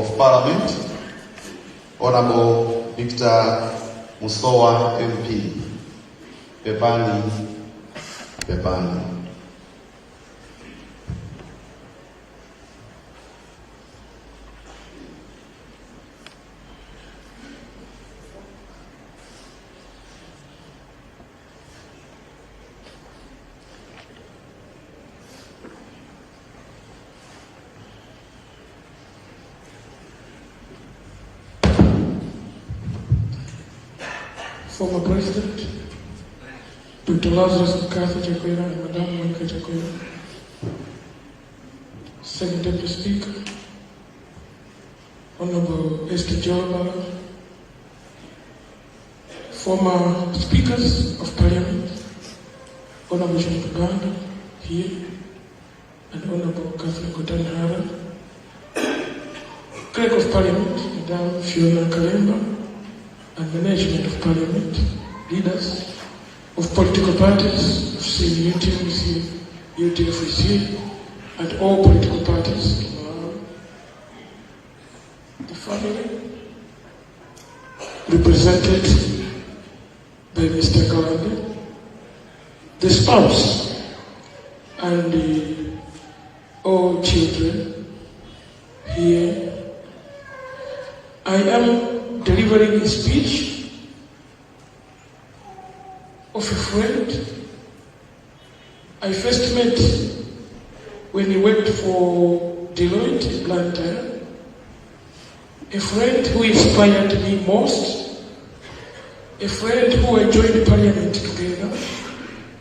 of Parliament, Honorable Victor Musowa MP, Pepani. Former President, Dr. Lazarus Mkatha Chakwera and Madam Monica Chakwera, Second Deputy Speaker, Honorable Esther Jola, former Speakers of Parliament, Honorable John Kaganda here, and Honorable Catherine Kotanhara, Clerk of Parliament, Madam Fiona Kalemba, and management of Parliament, leaders of political parties, of UTF is here, and all political parties, the family, represented by Mr. Kalande, the spouse, and all children here. I am delivering a speech of a friend I first met when he worked for Deloitte in Blantyre, a friend who inspired me most, a friend who I joined Parliament together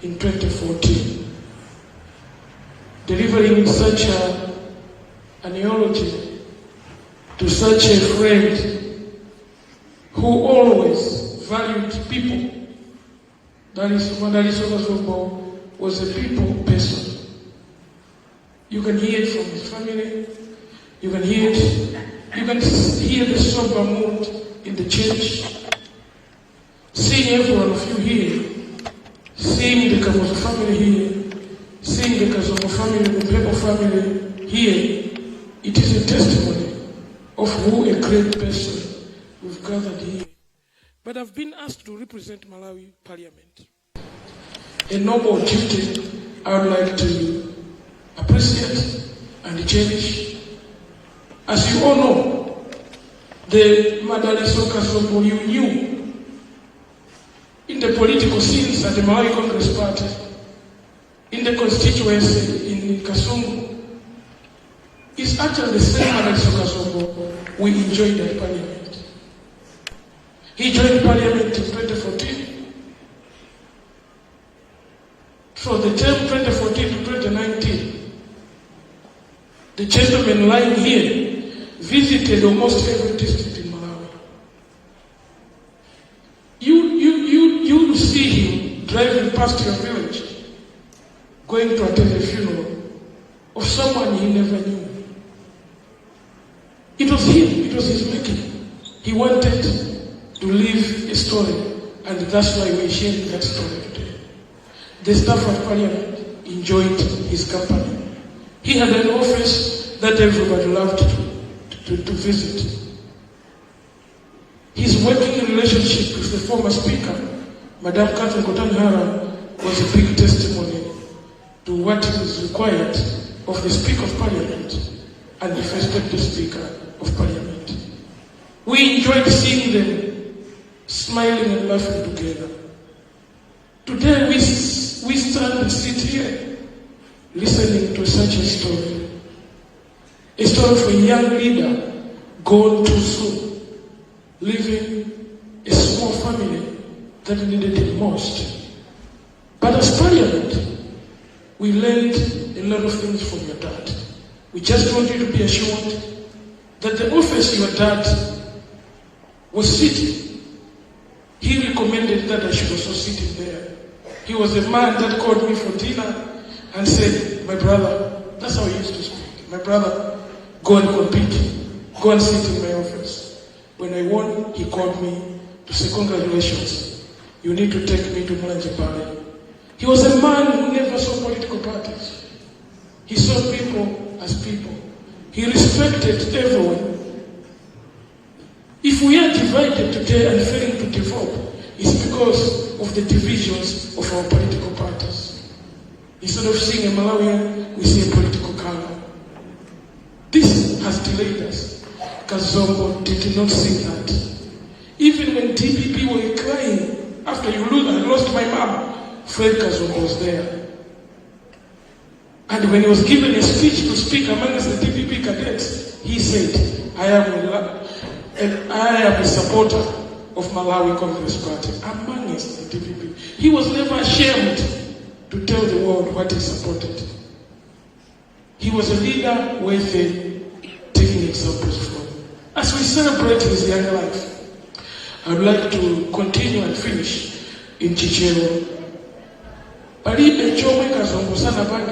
in 2014, delivering such an eulogy to such a friend who always valued people. That is, Mandali Sokazombo was a people person. You can hear it from his family, you can hear the somber mood in the church. Seeing every one of you here, seeing the Kamoso family here, seeing the Kazomo family, the Pepo family here, it is a testimony of who a great person we've gathered here. But I've been asked to represent Malawi Parliament. A noble duty I would like to appreciate and cherish. As you all know, the Mandali Sokazombo you knew in the political scenes at the Malawi Congress Party, in the constituency in Kasungu, is actually the same Mandali Sokazombo we enjoyed at Parliament. He joined Parliament in 2014. For the term 2014 to 2019, the gentleman lying here visited almost every district in Malawi. You see him driving past your village, going to attend a funeral of someone he never knew. It was him, it was his making. He wanted to live a story, and that's why we're sharing that story today. The staff of Parliament enjoyed his company. He had an office that everybody loved to visit. His working relationship with the former Speaker, Madam Catherine Kotanhara, was a big testimony to what is required of the Speaker of Parliament and the First Deputy Speaker of Parliament. We enjoyed seeing them smiling and laughing together. Today we stand and sit here listening to such a story. A story of a young leader gone too soon, leaving a small family that needed it most. But as Parliament, we learned a lot of things from your dad. We just want you to be assured that the office your dad was sitting, he recommended that I should also sit in there. He was a man that called me for dinner and said, my brother, that's how he used to speak. My brother, go and compete. Go and sit in my office. When I won, he called me to say, congratulations. You need to take me to Mlanjipale. He was a man who never saw political parties. He saw people as people. He respected everyone failing today and failing to develop is because of the divisions of our political parties. Instead of seeing a Malawian, we see a political color. This has delayed us. Kazombo did not see that. Even when TPP were crying, after I lost my mom, Fred Kazombo was there. And when he was given a speech to speak amongst the TPP cadets, he said, I am a supporter of Malawi Congress Party amongst the TPP. He was never ashamed to tell the world what he supported. He was a leader worth taking examples from. As we celebrate his young life, I would like to continue and finish in Chichero. Palibe chomwe Kazombo sana pange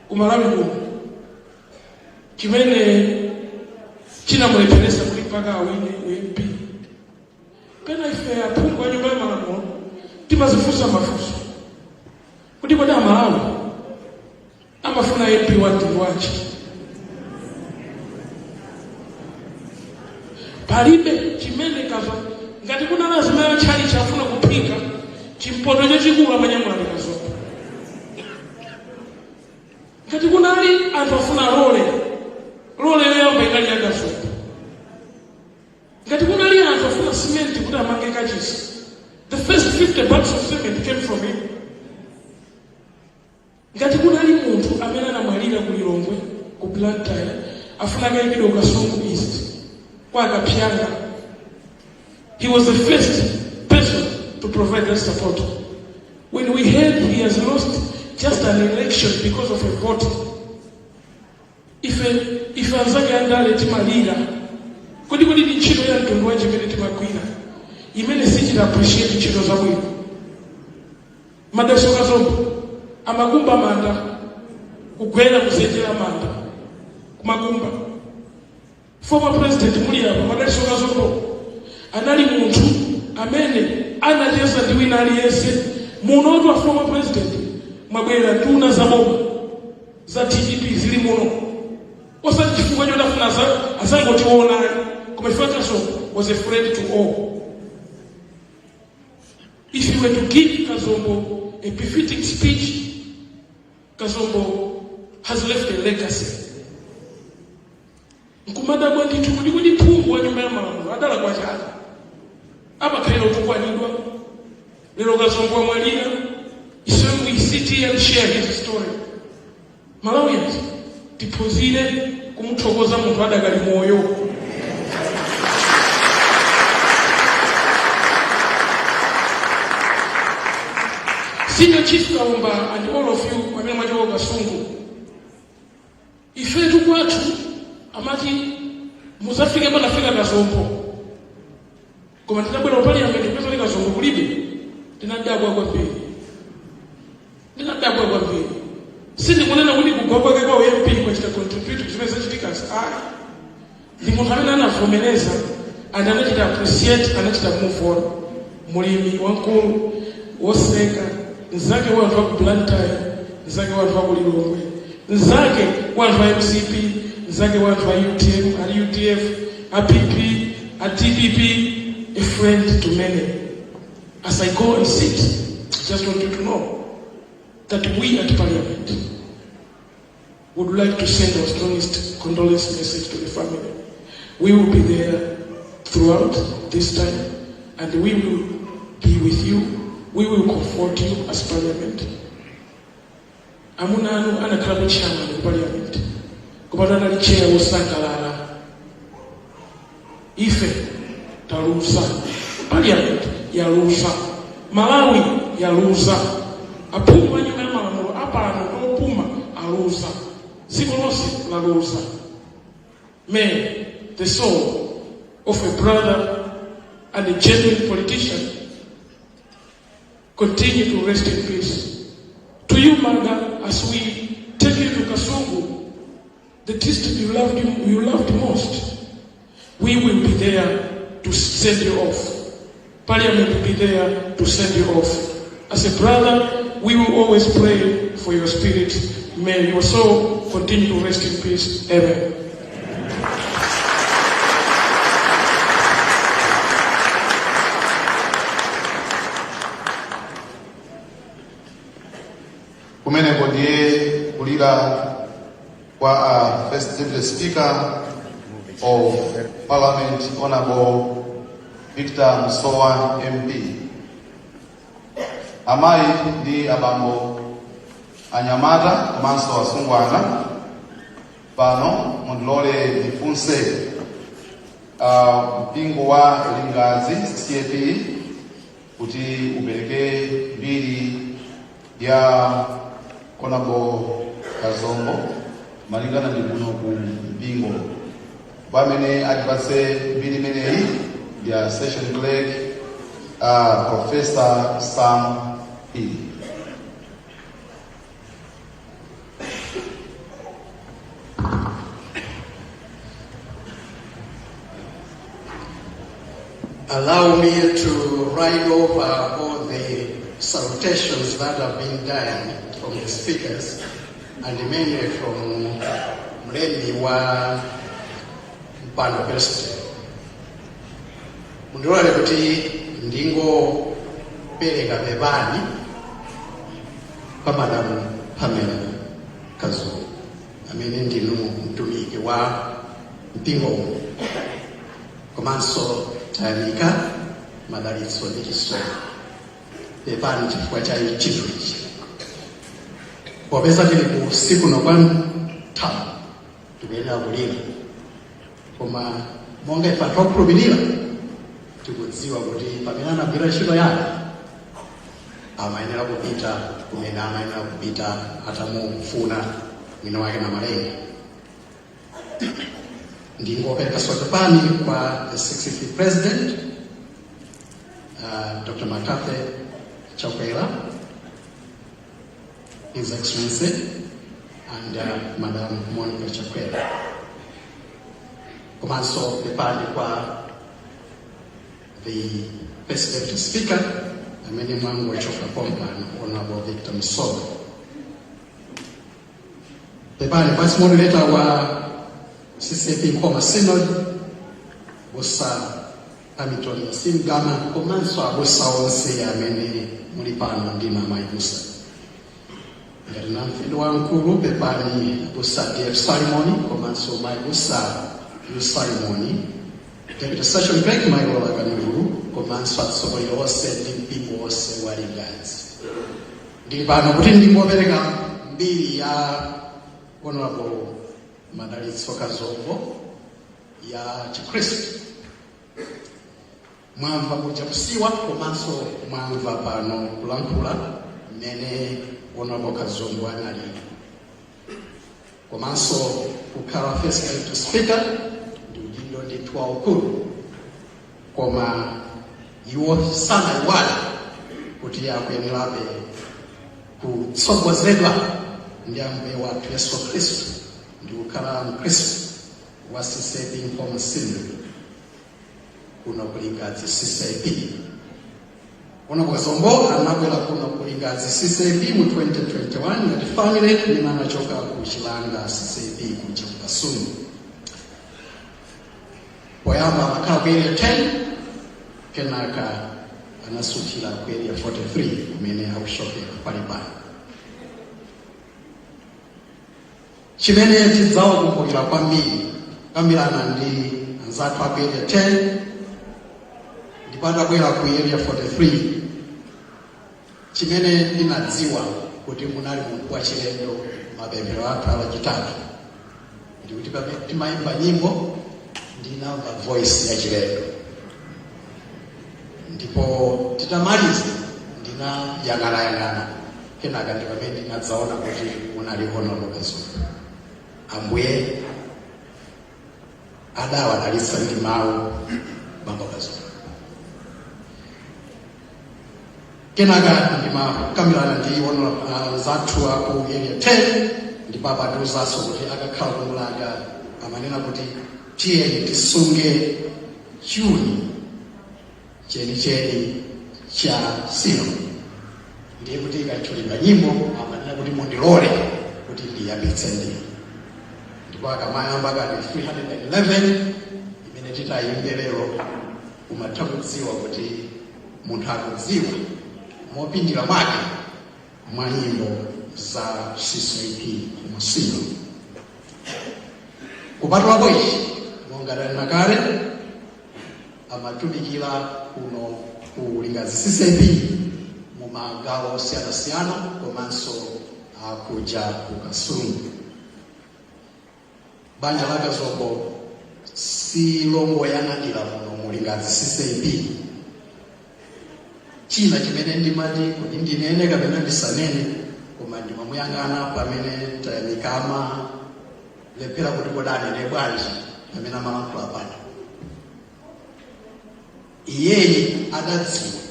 umalawi gumu chimene chinamuleteresa kulipaga awine UMP. Pena ife apungu wa nyumba ya malamulo timazifusa mafuso kuti kodi Malawi amafuna MP wanti wachi. Palibe chimene Kaza ngati kuna lazima ya chali chafuna kupika chimpoto chachikulu amanyamwali Kazombo. Ngati kuna ali anthu afuna role yoyamba ikali ya Kazombo. Ngati kuna ali anthu afuna cement kuti amange kachisi, the first 50 bags of cement came from him. Ngati kuna ali munthu amene anamwalira ku Lilongwe ku Blantyre afuna kayikidwa ku Kasungu East kwa Kapyanga, he was the first person to provide that support. When we heard he has lost just an election because of a vote, if anzake andale timalira kodi ndi ntchito ya mtundu wa chimene timakwira imene sichita appreciate ntchito zabwino. Madaso Kazombo amakumba manda kugwera kuzenjera manda kumakumba. Former president Muliapa Madaso Kazombo anali munthu amene anacheza ndi wina aliyense munotu wa former president mwabwera tuna za boma za TPP zili muno osati chifukwa chotafuna azangotiona koma chifukwa Kazombo was a friend to all. If you were to give Kazombo a befitting speech, Kazombo has left a legacy. Nkumada bwandi tukudi kudi pungu wa nyumba ya malamulo adala kwa chana apa kailo tukwanidwa lero Kazombo wa mwalina. So we sit here and share his story. Malawians tipozile kumuthokoza munthu adagali moyo. Senior Chief Kaumba and all of you amene mwachoka Kasungu, ifetu kwathu amati muzafike bwana fika Kazombo koma tinabwera parliament kupeza Kazombo kulibe tinadabwa kwambiri. Sindi kunena kuti kugwagwa kwa UMP kwa chita contribute kuzimene zachitika ndi munthu amene anavomereza and anachita appreciate, anachita move on. Mulimi wankulu woseka nzake wanthu wa ku Blantyre, nzake wanthu wa ku Lilongwe, nzake wanthu wa MCP, nzake wanthu wa UTM, a UTF, a PP, a TPP, a friend to many. As I go and sit, I just want you to know that we at Parliament would like to send our strongest condolence message to the family. We will be there throughout this time and we will be with you. We will comfort you as Parliament. Amunanu anakhala chairman of Parliament. Kupata na chair wosangalala. Ife talusa. Parliament yalusa. Malawi yalusa. Apuma nyuma malamulo apano opuma alusa. Zikolosi la lusa. May the soul of a brother and a genuine politician continue to rest in peace. To you, Manga, as we take you to Kasungu, the district you loved most, we will be there to send you off. Parliament will be there to send you off. As a brother, we will always pray for your spirit. May your soul continue to rest in peace. Amen. kufika kwa First Deputy Speaker of Parliament, Honorable Victor Musowa MP. Amayi ndi abambo anyamata komanso asungwana pano mundilole ndifunse mpingo wa Lingazi CCAP kuti upereke mbiri ya Honorable Kazombo malingana ndi kuno ku mpingo pamene atipatse mbiri imeneyi ya Session Clerk Professor Sam E. Allow me to ride over all the salutations that have been done from the speakers and mainly from mlemi wa Mpando President. Mundiwale kuti ndingo pereka bebani kwa Madam Pamela Kazombo amene ndinu mtumiki wa mpingo komanso tayamika madalitso ndi chisomo bebani chifukwa cha chinthu ichi popeza tili ku siku nokwanthawi tikuyenera kulira koma monga ife tikukhulupirira tikudziwa kuti pamene anagwira ntchito yake amayenera kupita kumene amayenera kupita atamufuna mwini wake na malenga. Ndingopereka sotopani kwa the 65th President Dr. Makate Chakwera, His Excellency, and Madam Monica Chakwera. Komanso pepani kwa the First Deputy Speaker, amene mwangu wachoka pompa, Honorable Victor Musowa. Pepani Vice Moderator wa CCAP Nkoma Synod, Bosa Hamilton Yasin-Gama, komanso abosa onse amene muli pano ndi Mayi Musa. Ngati na mfindo wankulu pepani Bosa DF Salimoni, komanso Mayi Musa Yu Salimoni, Deputy Session Clerk Mayilola Kanulu, komanso atsogoleri onse ndi mpingo onse wa Lingazi. Ndili pano kuti ndingopereka mbiri ya Honorable Madalitso Kazombo ya Chikristu. Mwamva kuja kusiwa komanso mwamva pano kulankhula mmene Honorable Kazombo anali. Komanso kukhala First Deputy Speaker ndi udindo ndithu waukulu, koma iwo sanaiwala kuti akuyenerabe kutsogozedwa ndi Ambuye wathu Yesu Khristu ndi kukhala Mkhristu wa CCAP Nkoma Synod kuno ku Lingazi CCAP. Honorable Kazombo anabwera kuno ku Lingazi CCAP mu 2021 ngati family kumene anachoka ku Chilanga CCAP ku Chakasulu. Poyamba amakhala ku area 10 kenaka anasukira ku area 43 kumene akuchokera pali pano. Chimene tidzawa kumbukira kwambiri kambirana ndi anzathu aku area 10 ndipo adabwera ku area 43. Chimene ndinadziwa kuti munali munthu wachilendo mapemphero athu alachitatu ndi kuti pamene timayimba nyimbo ndinamva voice ya chilendo, ndipo titamaliza ndinayang'anayang'ana kenaka ndi pamene ndinadzaona kuti munali Honorable Kazombo. Ambuye adawadalitsa ndi mawu Bambo Kazombo. Kenaka ndimakambirana ndi zathu aku area 10 ndipo abatiuzanso kuti akakhala kumulanga amanena kuti tiyeni tisunge chuni chenicheni cha sino. Ndiye kuti ikatchulinga nyimbo amanena kuti mundilole kuti ndiyambitse ndi ndipo akamayamba kati 311 imene titayimbe lero umatha kudziwa kuti munthu akudziwa mopindira mwake mwa nyimbo za CCAP Masino. Kupatulapo ichi monga tanena kale amatumikira kuno ku Lingazi CCAP mu magawo osiyanasiyana komanso akuja ku Kasungu. Banja la Kazombo si longo yanadira muno mu Lingazi CCAP. China chimene ndimati kuti ndinene kapena ndisanene koma ndimamuyang'ana pamene tayamikama lephera kuti kodani ne bwanji pamene amalankhula pano. Iyeyi adadziwa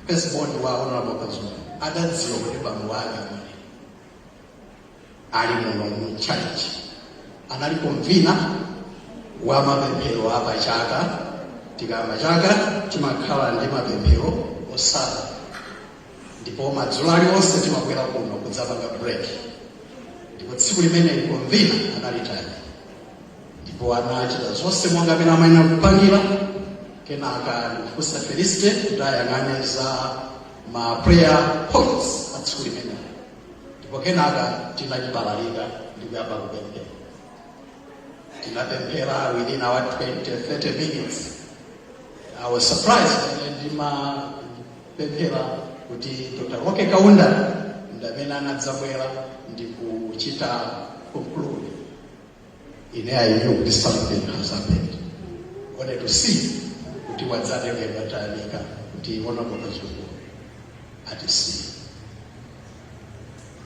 firstborn wa Honorable Kazombo adadziwa kuti bambo wake ali muno mu church. Analipo mvina wa mapemphero apa chaka, tikamba chaka timakhala ndi mapemphero osala, ndipo madzulo aliwonse timakwera kuno kudzapanga break. Ndipo tsiku limene mvina analitali, ndipo anachita zonse monga amene amayenera kupangira. Kenaka ndikufunsa Felicite kuti ayang'ane za ma prayer points a tsiku limene, ndipo kenaka tinachibalalika ndikuyamba kupemphera. Tinapemphera within our 20-30 minutes. I was surprised when ndimapemphera kuti Dr. Roke Kaunda ndamene anadzabwera ndikuchita conclude. I knew kuti something has happened. Wanted to see kuti wadzade ngebatayamika kuti Honorable Kazombo atisiye.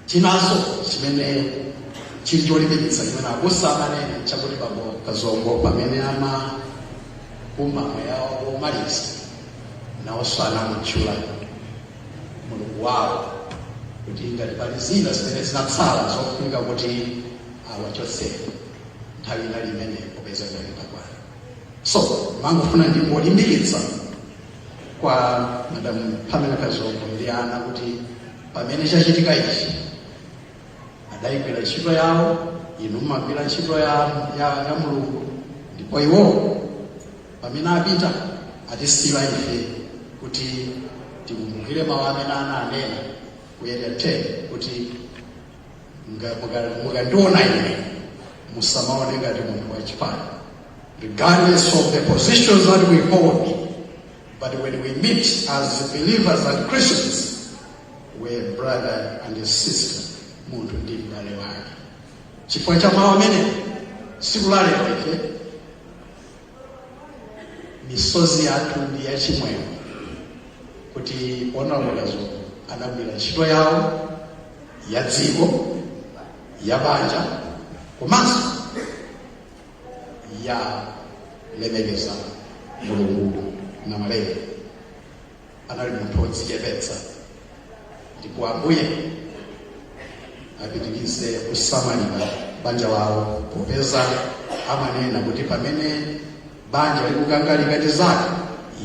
Chinaso chimene chili cholimbikitsa chimene abusa amanene chakuti bambo Kazombo pamene amapuma mweya womaliza nawonso anamutchula mulungu wawo kuti ngati pali zina zimene zinatsala zofunika kuti awachotse nthawi inali imene popeza kulemba kwake. So mangofuna ndingolimbikitsa kwa Madam Pamela Kazombo ndi ana kuti pamene chachitika ichi adayigwira ntchito yawo, inu mumagwira ntchito ya Mulungu, ndipo iwo pamene apita atisiya ife kuti tikumbukire mawu amene ananena kuyetete kuti mukandiona ine musamaone ngati munthu wachipani, regardless of the positions that we hold, but when we meet as believers and Christians, we're brother and a sister. Muntu ndi m'bale wake. Chifukwa cha mawu amene tsiku la lero ife misozi yathu ndi yachimwemwe kuti Honorable Kazombo anagwira ntchito yawo ya dziko, ya banja, komanso ya lemekeza Mulungu na malemba. Anali munthu wodzichepetsa, ndipo Ambuye apitirize kusamalira banja wawo popeza amanena kuti pamene banja likukangalika ndi zake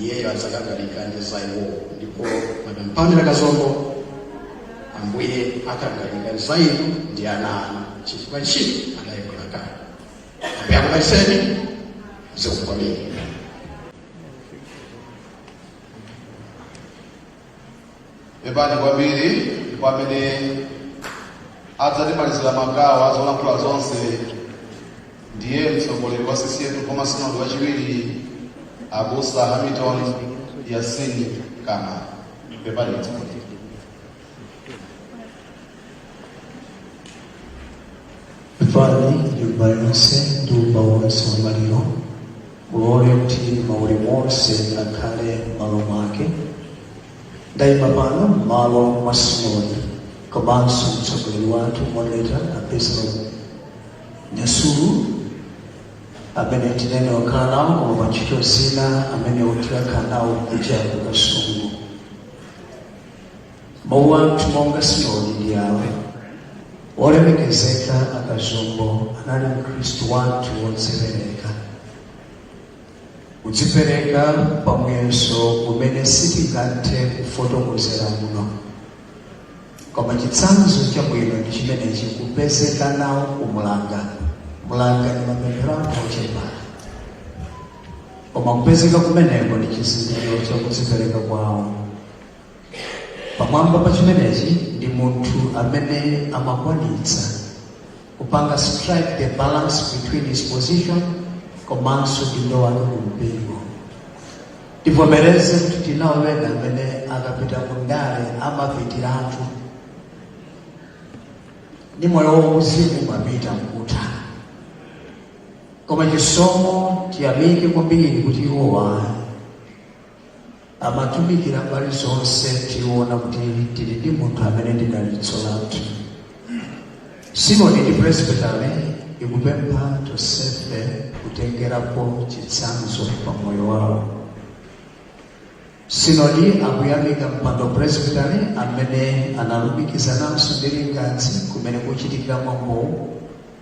iyeyo adzakangalika ndi za iwo. Ndipo Madam Pamela Kazombo Ambuye akangalika za inu ndi ana anu chifukwa ntchito anayigwira kale. Ambuye akudalitseni zikukwamira. Pepani kwambiri pamene adzatimalizira magawo azolankhula zonse ndiye mtsogoleri wa CCAP koma sinodi wachiwiri abusa Hamilton Yasini Kama. Pepani mtsogoleri. Pepani nyumba yonse ndumba wonse wamaliro mulole kuti mauli monse akhale malo mwake. Ndayima pano malo mwa sinodi komanso mtsogoleri wathu Moderator Apostle Nyasulu amene tinene wakhala nawo koma pantchito zina amene otiwakhala nawo kuja ku Kasungu. Mawu athu monga sinodi ndi awa: olemekezeka Kazombo anali Mkhristu wathu wodzipereka. Kudzipereka pamweso kumene sitingathe kufotokozera muno, koma chitsanzo chabwino ndi chimenechi kupezeka nawo kumulanga. Mulanga ni mapemphero ochepa, koma kupezeka kumeneko ndi chizindikiro chakudzipereka kwawo. Pamwamba pa chimenechi ndi muntu amene amakwanitsa kupanga strike the balance between his position komanso dindo wake kumpingo. Tivomereze kuti tinawo wena amene akapita kundale amapitiratu ni moyo wauzimu mapita mkuta. Koma chisomo tiyamike kwambiri kuti iwowa amatumikira mbali zonse tiona kuti tili ndi munthu amene ndidalitso lathu. Sinodi ndi presbytery ikupempha tonsefe kutengerapo chitsanzo pa moyo wawo. Sinodi akuyamika mpando presbytery amene analumikizananso ndi lingadzi kumene kuchitikira mwambo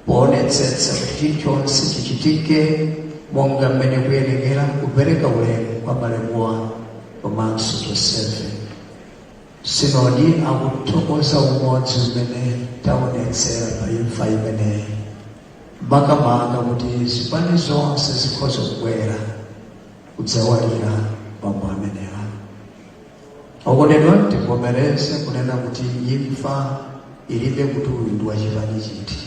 poonetsetsa kuti chilichonse chichitike monga mmene kuyenekera kupereka ulemu kwa malemuwa komanso tonsefe. Sinodi akuthokoza umodzi umene taonetsera pa imfa imeneyi, makamaka kuti zipani zonse zikhoza kubwera kudzawalira bambo amenewa. Okondedwa, tivomereze kunena kuti imfa ilibe kuti uyu ndi wachipani chiti.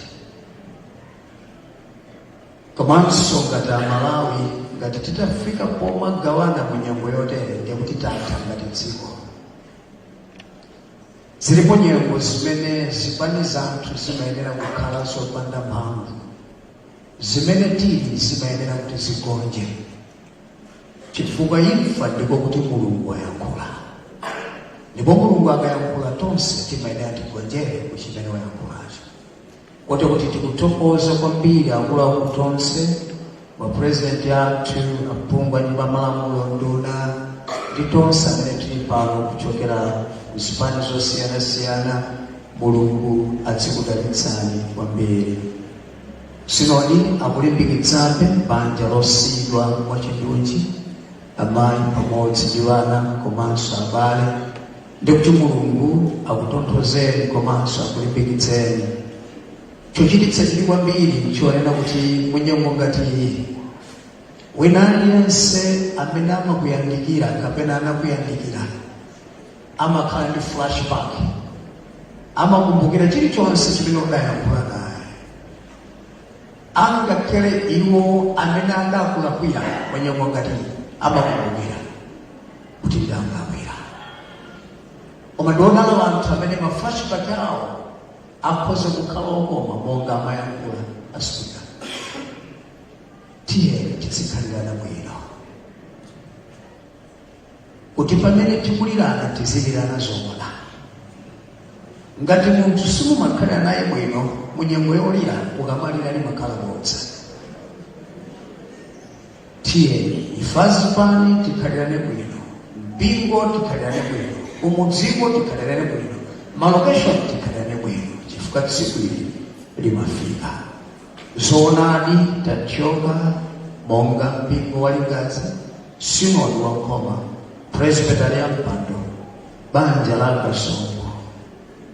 Komanso ngati Amalawi ngati titafika pomagawana munyengo yotere ndiye kuti tatha ngati dziko. Zilipo nyengo zimene zipani zathu zimayenera kukhala zopanda mphamvu, zimene tili zimayenera kuti zigonje. Chifukwa imfa ndiko kuti Mulungu ayankhula, ndipo Mulungu akayankhula tonse timayenera tigonjere kuchimene wayankhulacho. Kote kuti tikuthokoza kwambiri akuluakulu tonse, mapresidenti athu, aphungu a nyumba ya malamulo, nduna ndi tonse amene tili pano kuchokera kuzipani zosiyanasiyana. Mulungu adzikudalitsani kwambiri. Sinodi akulimbikitsabe banja losiyidwa mwachindunji, amayi pamodzi ndi wana komanso abale, ndi kuti Mulungu akutonthozeni komanso akulimbikitseni. Chochititseni kwambiri chiwanena kuti munyengo ngati iyi wina aliyense amene amakuyandikira kapena anakuyandikira amakhala ndi flashback, amakumbukira chilichonse chimene udayankhula naye. Angakhale iwo amene adakulakwira munyengo ngati iyi amakumbukira kuti ndamulakwira. Koma ndiwonala anthu amene ma flashback awo akhoza kukhala okoma monga amayankhula aswika. Tiye tizikhalirana bwino kuti pamene tikulirana tizilirana zoona. Ngati munthu simumakhalira naye bwino munyengo yolira ukamalira limakhala bodza. Tiye ifazipani tikhalirane bwino, mpingo tikhalirane bwino, umudziko tikhalirane bwino, malocation tikhalirane bwino, chifukwa tsiku ili limafika. Zoonadi tachoka monga mpingo wa lingadzi, sinodi wa Nkoma, presbytery ya mpando, banja la Kasongo,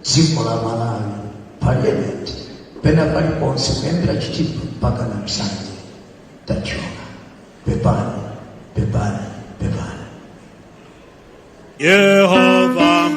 dziko la Malawi, parliament, pena paliponse kuyambira Chitipu mpaka na Msanje. Tachoka. Pepani, pepani, pepani. Jehovah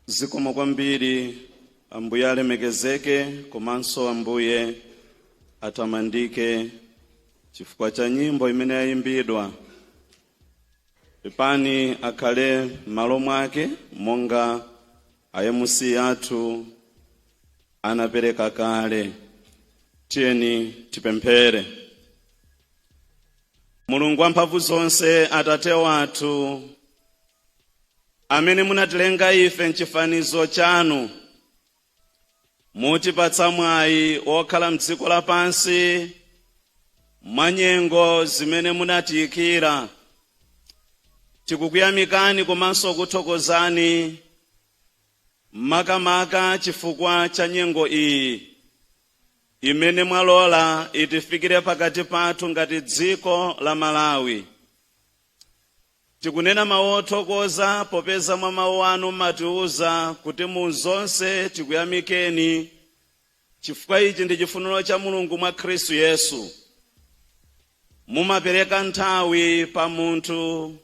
Zikomo kwambiri Ambuye alemekezeke komanso Ambuye atamandike chifukwa cha nyimbo imene yayimbidwa. Pepani akhale malo mwake monga ayemusi athu anapereka kale. Tiyeni tipemphere. Mulungu wamphamvu zonse, Atate wathu amene munatilenga ife m'chifanizo chanu, mutipatsa mwayi okhala m'dziko lapansi mwa nyengo zimene munatiyikira. Tikukuyamikani komanso kuthokozani makamaka chifukwa cha nyengo iyi imene mwalola itifikire pakati pathu ngati dziko la Malawi. Tikunena mawu othokoza popeza mwa mawu anu matiuza kuti mu zonse tikuyamikeni, chifukwa ichi ndi chifuniro cha Mulungu mwa Khristu Yesu. Mumapereka nthawi pa munthu,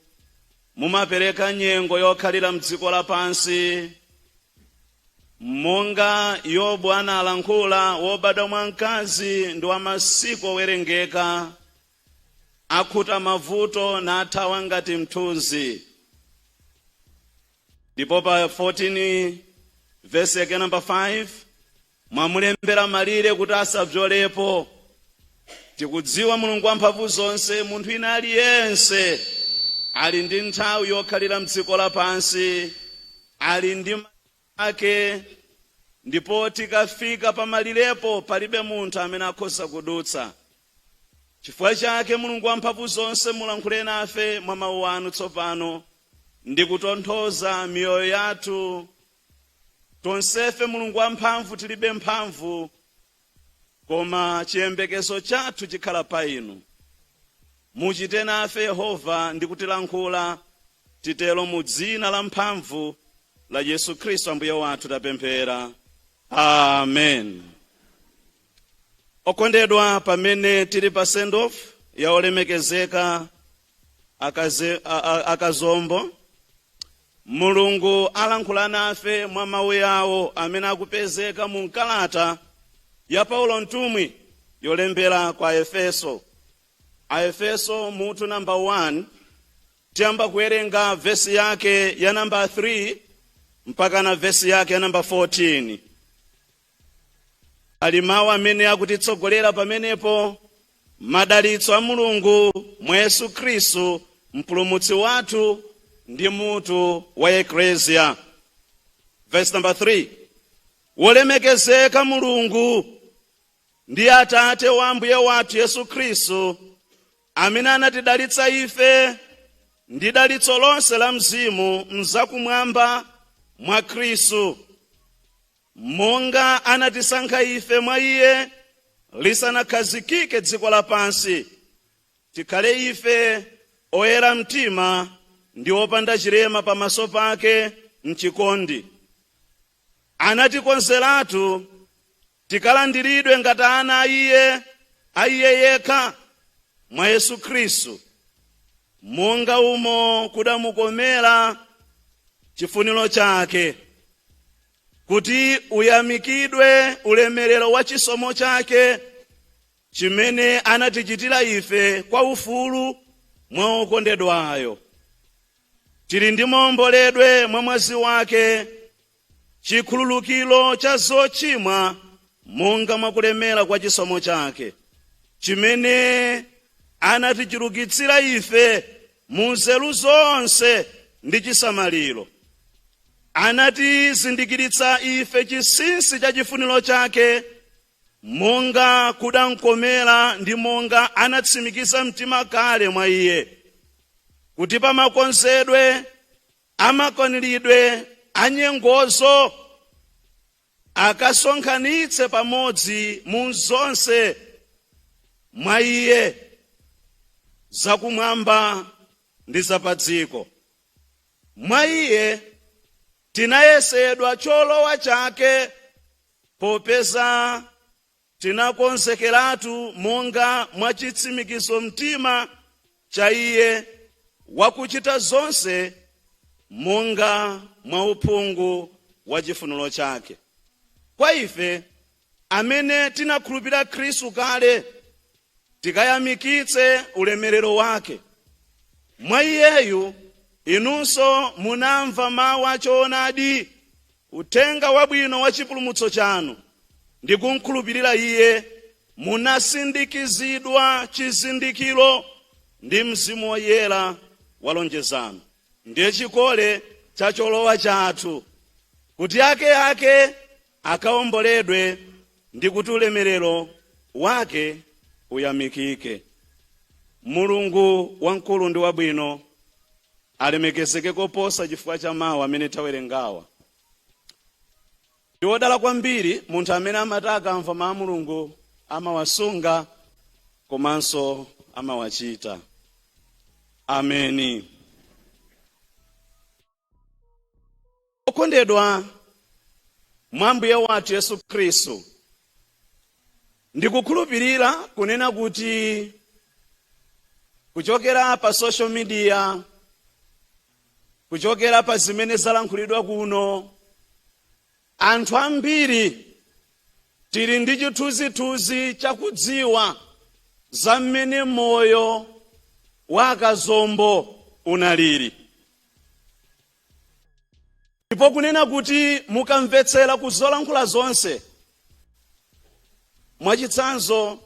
mumapereka nyengo yokhalira m'dziko lapansi, monga Yobu analankhula, wobadwa mwa mkazi ndi wa masiku owerengeka, akhuta mavuto nathawa ngati mthunzi. Ndipo pa 14 verse yake namba 5 mwamulembera malire kuti asabzolepo. Tikudziwa Mulungu wamphamvu zonse, munthu ina aliyense ali ndi nthawi yokhalira m'dziko lapansi, ali ndi ake, ndipo tikafika pa malirepo palibe munthu amene akhoza kudutsa. Chifukwa chake Mulungu wamphamvu zonse, mulankhule nafe mwa mawu anu tsopano ndi kutonthoza miyoyo yathu. Tonsefe Mulungu wamphamvu tilibe mphamvu, koma chiyembekezo chathu chikhala pa inu. Muchite nafe Yehova ndi kutilankhula, titelo mu dzina la mphamvu la Yesu Khristu Ambuye wathu tapemphera. Amen. Okondedwa, pamene tili pa send off ya olemekezeka akazombo, Mulungu alankhula nafe mwa mawu yawo amene akupezeka mu nkalata ya Paulo mtumwi yolembera kwa Efeso. Aefeso mutu namba 1, tiyamba kuwerenga vesi yake ya namba 3 mpaka na vesi yake ya namba 14. Ali mawu amene akutitsogolera pamenepo madalitso a Mulungu mwa Yesu Khristu mpulumutsi wathu ndi mutu wa Eklesia. Verse number 3. Wolemekezeka Mulungu ndi Atate wa Ambuye wathu Yesu Khristu, amene anatidalitsa ife ndi dalitso lonse la mzimu mzakumwamba mwa Khristu, monga anatisankha ife mwa Iye lisanakhazikike dziko lapansi, tikhale ife oyera mtima ndi opanda chilema pamaso pake mchikondi. Anatikonzeratu tikalandiridwe ngati ana a Iye yekha mwa Yesu Khristu, monga umo kudamukomera chifuniro chake, kuti uyamikidwe ulemerero wa chisomo chake chimene anatichitira ife kwa ufulu mwa okondedwayo. Tili ndi maomboledwe mwa mwazi wake, chikhululukiro cha zochimwa monga mwakulemera kwa chisomo chake, chimene anatichulukitsira ife mu nzeru zonse ndi chisamaliro. Anatizindikiritsa ife chinsinsi cha chifuniro chake, monga kudamkomera ndi monga anatsimikiza mtima kale mwa Iye, kuti pa makonzedwe amakwaniridwe anyengozo akasonkhanitse pamodzi mu zonse mwa Iye, zakumwamba ndi zapadziko. Mwa Iye tinayesedwa cholowa chake, popeza tinakonzekeratu monga mwa chitsimikizo mtima cha Iye wakuchita zonse monga mwa uphungu wa chifuniro chake. Kwa ife amene tinakhulupirira Khristu kale, tikayamikitse ulemerero wake. Mwa iyeyu inunso munamva mawu achoonadi, uthenga wabwino wa chipulumutso chanu, ndi kumkhulupirira iye munasindikizidwa chizindikiro ndi Mzimu Woyera wa lonjezano, ndiye chikole cha cholowa chathu, kuti ake akawomboledwe ndi kuti ulemerero wake uyamikike. Mulungu wamkulu ndi wabwino alemekezeke koposa chifukwa cha mawu amene tawerengawa. Ndi wodala kwambiri munthu amene amati akamva mawu a Mulungu amawasunga komanso amawachita. Ameni. Okondedwa mwa Ambuye wathu Yesu Khristu, ndikukhulupirira kunena kuti kuchokera pa social media, kuchokera pa zimene zalankhulidwa kuno, anthu ambiri tili ndi chithunzithunzi chakudziwa za mmene moyo wa akazombo unaliri. Ndipo kunena kuti mukamvetsera kuzolankhula zonse, mwachitsanzo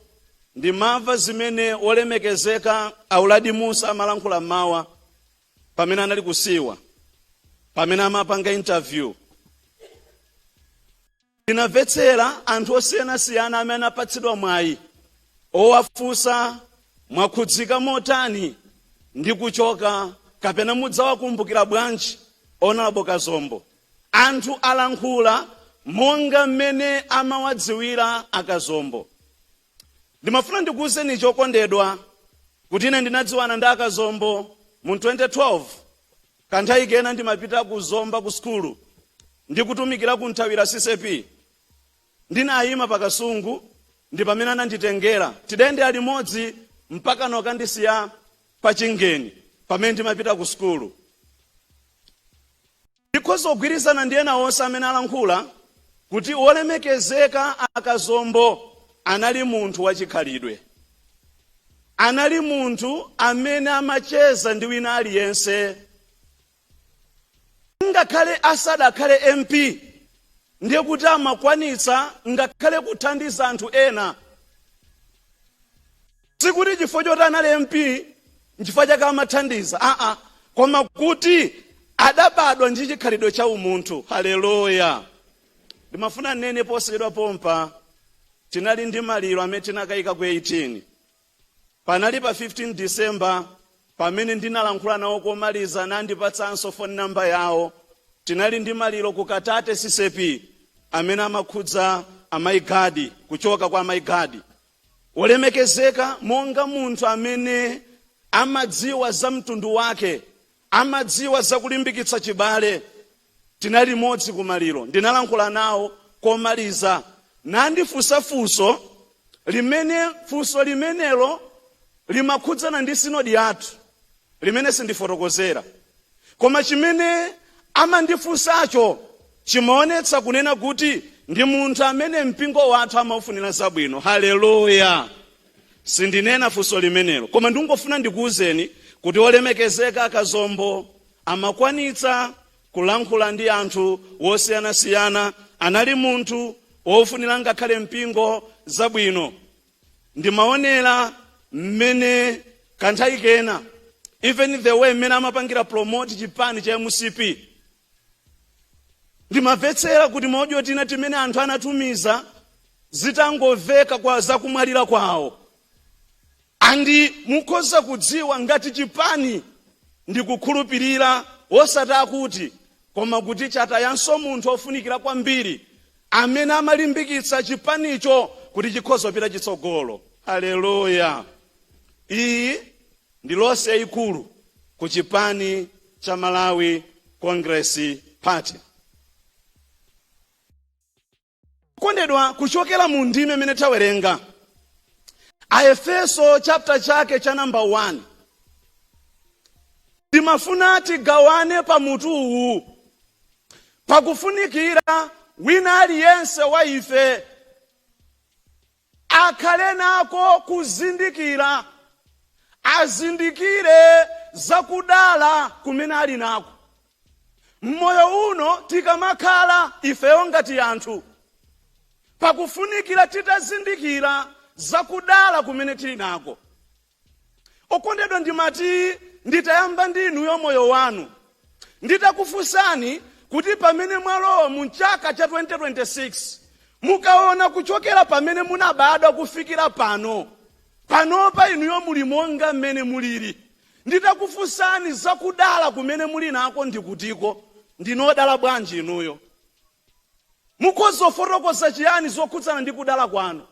ndimamva zimene wolemekezeka Auladi Musa amalankhula mawa pamene anali kusiwa, pamene amapanga interview. Ndinamvetsera anthu osiyanasiyana amene apatsidwa mwayi owafunsa mwakhudzika motani ndi kuchoka, kapena mudzawakumbukira bwanji Honorable Kazombo. Anthu alankhula monga mmene amawadziwira akazombo. Ndimafuna ndikuwuzeni chokondedwa kuti ine ndinadziwana ndi akazombo mu 2012. Kanthawi kena ndimapita kuzomba ku skulu ndikutumikira ku Nthawira CCP. Ndinayima pakasungu ndi pamene ananditengera tidende alimodzi mpaka nokandisiya pa Chingeni pamene ndimapita ku skulu. Ndikhoza kugwirizana ndi ena onse amene alankhula kuti wolemekezeka akazombo anali munthu wachikhalidwe. Anali munthu amene amacheza ndi wina aliyense. Ngakhale asadakhale MP, ndiye kuti amakwanitsa ngakhale kuthandiza anthu ena. Sikuti chifukwa choti anali MP nchifukwa chake amathandiza, koma kuti adabadwa ndi chikhalidwe cha umunthu. Haleluya. Ndimafuna nene posachedwa pompa, tinali ndi maliro amene tinakayika ku 18. Panali pa 15 December pamene ndinalankhula nawo komaliza nandipatsanso phone number yawo. Tinali ndi maliro ku Katate CCP amene amakhudza amaigadi, kuchoka kwa amaigadi. Wolemekezeka monga munthu amene amadziwa za mtundu wake, amadziwa za kulimbikitsa chibale. Tinali limodzi ku maliro, ndinalankhula nawo komaliza nandifunsa funso limenelo limakhudzana ndi sinodi yathu, limene sindifotokozera. Koma chimene amandifunsacho chimaonetsa kunena kuti ndi munthu amene mpingo wathu amaufunira zabwino. Haleluya. Sindinena funso limenelo, koma ndingofuna ndikuwuzeni kuti wolemekezeka akazombo amakwanitsa kulankhula ndi anthu wosiyanasiyana. Anali munthu wofunira ngakhale mpingo zabwino. Ndimaonera mmene kanthawi kena, even the way mmene amapangira promote chipani cha MCP, ndimamvetsera kuti maodio tina timene anthu anatumiza zitangomveka kwa zakumwalira kwawo. Andi mukhoza kudziwa ngati chipani ndi kukhulupirira osati kuti, koma kuti chatayanso munthu ofunikira kwambiri amene amalimbikitsa chipanicho kuti chikhoza kupita chitsogolo. Haleluya. Iyi ndi losi yayikulu ku chipani cha Malawi Congress Party. Kondedwa, kuchokera mu ndime imene tawerenga Aefeso chapter chake cha number 1, ndimafuna tigawane pa mutu uwu pakufunikira wina aliyense wa ife akhale nako kuzindikira, azindikire zakudala kumene ali nako. Mmoyo uno tikamakhala ifeyo ngati anthu, pakufunikira titazindikira zakudala kumene tili nako. Okondedwa, ndimati nditayamba ndinuyo moyo wanu, nditakufunsani kuti pamene mwalowa mu chaka cha 2026 mukaona kuchokera pamene munabadwa kufikira panopa inuyo muli monga mmene mulili, nditakufunsani zakudala kumene muli nako ndikutiko, ndinodala bwanji inuyo? Mukhoza kufotokoza chiyani zokhudzana ndi kudala kwanu?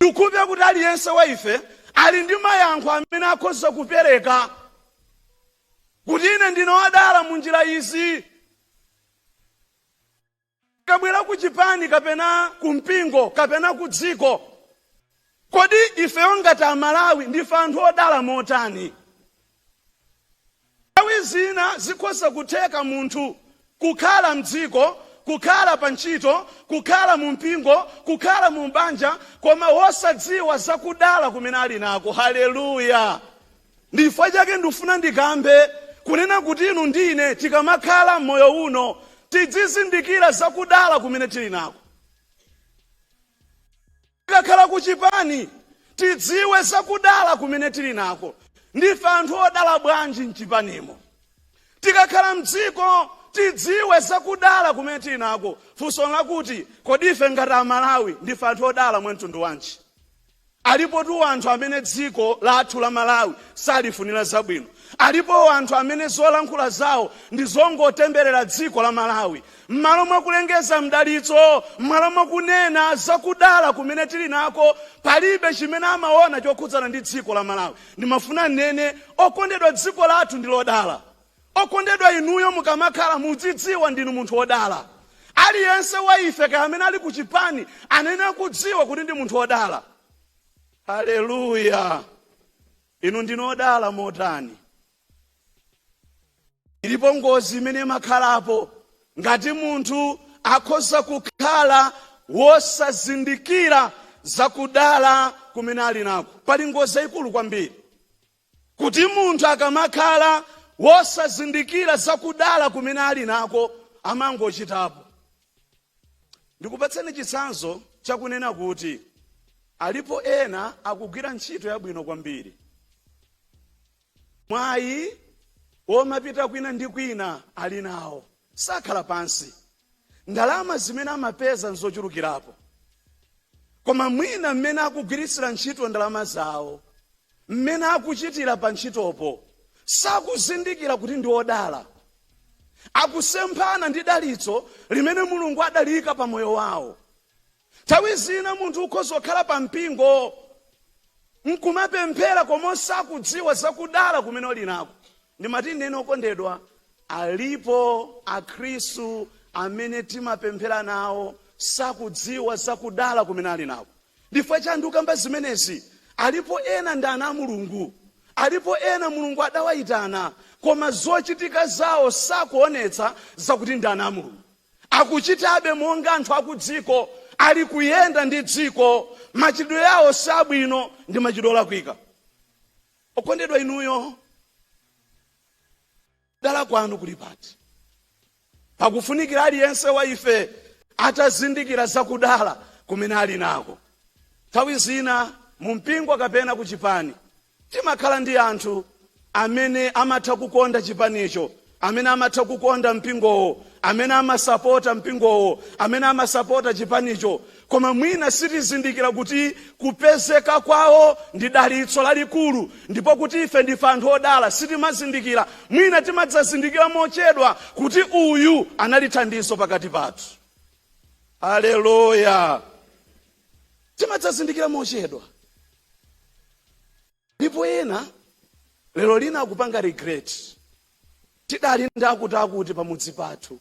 Ndikukhulupirira kuti aliyense wa ife ali ndi mayankho amene akhoza kupereka kuti ine ndinodala mu njira izi. Kabwera ku chipani kapena ku mpingo kapena ku dziko, kodi ifeyo ngati Amalawi ndife anthu odala motani? Nthawi zina zikhoza kutheka munthu kukhala mdziko, kukhala pa ntchito, kukhala mu mpingo, kukhala mu banja, koma wosadziwa zakudala kumene ali nako. Haleluya! Ndifukwa chake ndifuna ndikambe kunena kuti inu ndine tikamakhala mmoyo uno tizizindikira zakudala kumene tili nako. Tikakhala ku chipani tidziwe zakudala kumene tili nako. Ndife anthu odala bwanji mchipanimo? Tikakhala mdziko tidziwe zakudala kumene tili nako. Funso lakuti kodi ife ngati Amalawi ndife anthu odala mtundu wanji? Alipo tu anthu amene dziko lathu la Malawi salifunira zabwino. Alipo anthu amene zolankhula zawo ndi zongotemberera dziko la Malawi. M'malo mwa kulengeza mdalitso, m'malo mwa kunena zakudala kumene tili nako, palibe chimene amaona chokhudzana ndi dziko la Malawi. Ndimafuna nene, okondedwa, dziko lathu ndi lodala. Okondedwa, inuyo mukamakhala mudzidziwa ndinu munthu wodala. Aliyense wa ife kaya amene ali ku chipani anene kudziwa kuti ndi munthu wodala. Haleluya! Inu ndinu odala motani? Ilipo ngozi imene makhalapo ngati munthu akhoza kukhala wosazindikira zakudala kumene ali nako. Pali ngozi ikulu kwambiri kuti munthu akamakhala wosazindikira zakudala kumene ali nako amangochitapo. Ndikupatseni chitsanzo chakunena kuti alipo ena akugwira ntchito yabwino kwambiri, mwayi womapita kwina ndi kwina ali nawo, sakhala pansi, ndalama zimene amapeza nzochulukirapo, koma mwina mmene akugwiritsira ntchito ndalama zawo, mmene akuchitira pa ntchitopo, sakuzindikira kuti ndi odala. Akusemphana ndi dalitso limene Mulungu adalika pa moyo wawo. Nthawi zina munthu ukhoza kukhala pa mpingo nkumapemphera koma sakudziwa zakudala kumene ali nako. Ndimati nene, okondedwa, alipo akhristu amene timapemphera nawo sakudziwa zakudala kumene ali nako. Ndifukwa chani ndikamba zimenezi? Alipo ena ndi ana a Mulungu, alipo ena Mulungu adawayitana, koma zochitika zawo sakuonetsa zakuti ndi ana a Mulungu. Akuchitabe monga anthu akudziko, ali kuyenda ndi dziko, machitidwe yawo sabwino ndi machitidwe olakwika. Okondedwa, inuyo dala kwanu kuli pati? Pakufunikira aliyense wa ife atazindikira zakudala kumene ali nako. Nthawi zina mu mpingo kapena ku chipani timakhala ndi anthu amene amatha kukonda chipanicho, amene amatha kukonda mpingowo, amene amasapota mpingowo, amene amasapota chipanicho, koma mwina sitizindikira kuti kupezeka kwawo ndi dalitso lalikulu, ndipo kuti ife ndife anthu odala sitimazindikira. Mwina timadzazindikira mochedwa kuti uyu anali thandizo pakati pathu. Haleluya! Timadzazindikira mochedwa. Ndipo ena lero lina akupanga regret. Tidali ndakuti pamudzi pathu,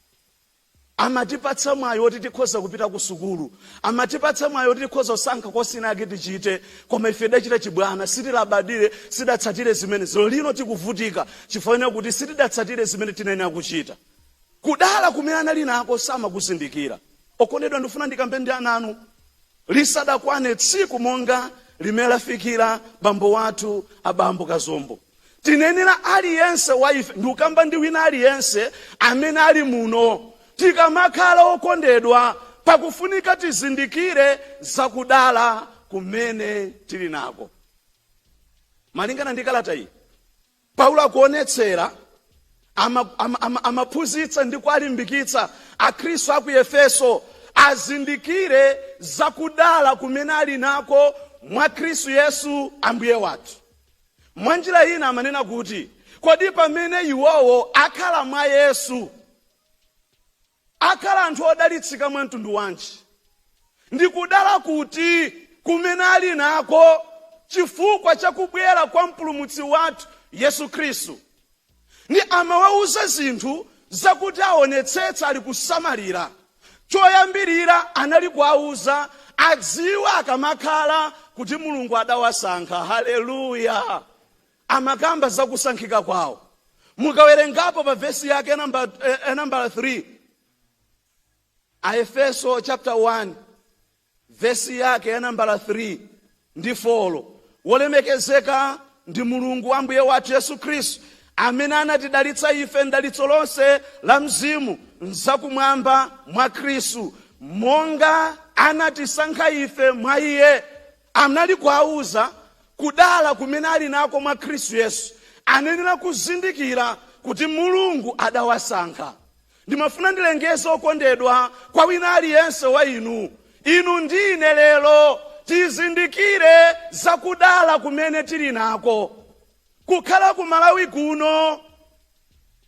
amatipatsa mwayi woti tikhoza kupita ku sukulu, amatipatsa mwayi woti tikhoza kusankha kosina yake tichite, koma ife dachita chibwana, sitilabadire, sidatsatire zimene. Zolo lino tikuvutika chifukwa kuti sitidatsatire zimene tinene kuchita. Kudala kumene anali nako samakuzindikira. Okondedwa, ndifuna ndikambe ndi ananu lisadakwane tsiku monga limene lafikira bambo wathu abambo Kazombo. Tinenera aliyense wa ife, ndikamba ndi wina aliyense amene ali muno, tikamakhala okondedwa pakufunika tizindikire zakudala kumene tili nako. Malingana ndi kalata iyi, Paulo akuonetsera amaphunzitsa ndi kualimbikitsa akhristu aku Efeso azindikire zakudala kumene ali nako mwa Khristu Yesu Ambuye wathu. Mwanjira ina amanena kuti kodi pamene iwowo akhala mwa Yesu akhala anthu odalitsika mwa mtundu wanji? Ndikudala kuti kumene ali nako chifukwa chakubwera kwa mpulumutsi wathu Yesu Khristu. Ndi amawauza zinthu zakuti aonetsetsa ali kusamalira. Choyambirira anali kuwauza adziwe akamakhala kuti Mulungu adawasankha. Haleluya. Amakamba zakusankhika kwawo. Mukawerengapo pa vesi yake number 3. Efeso chapter 1 vesi yake number 3 ndi 4. Wolemekezeka ndi Mulungu Ambuye wathu Yesu Khristu amene anatidalitsa ife ndalitso lonse la mzimu nzakumwamba mwa Khristu, monga anatisankha ife mwa Iye. Anali kuwauza kudala kumene ali nako mwa Khristu Yesu, anenera kuzindikira kuti Mulungu adawasankha. Ndimafuna ndilengeze okondedwa kwa wina aliyense wa inu ndine lero tizindikire zakudala kumene tili nako. Kukhala ku Malawi kuno,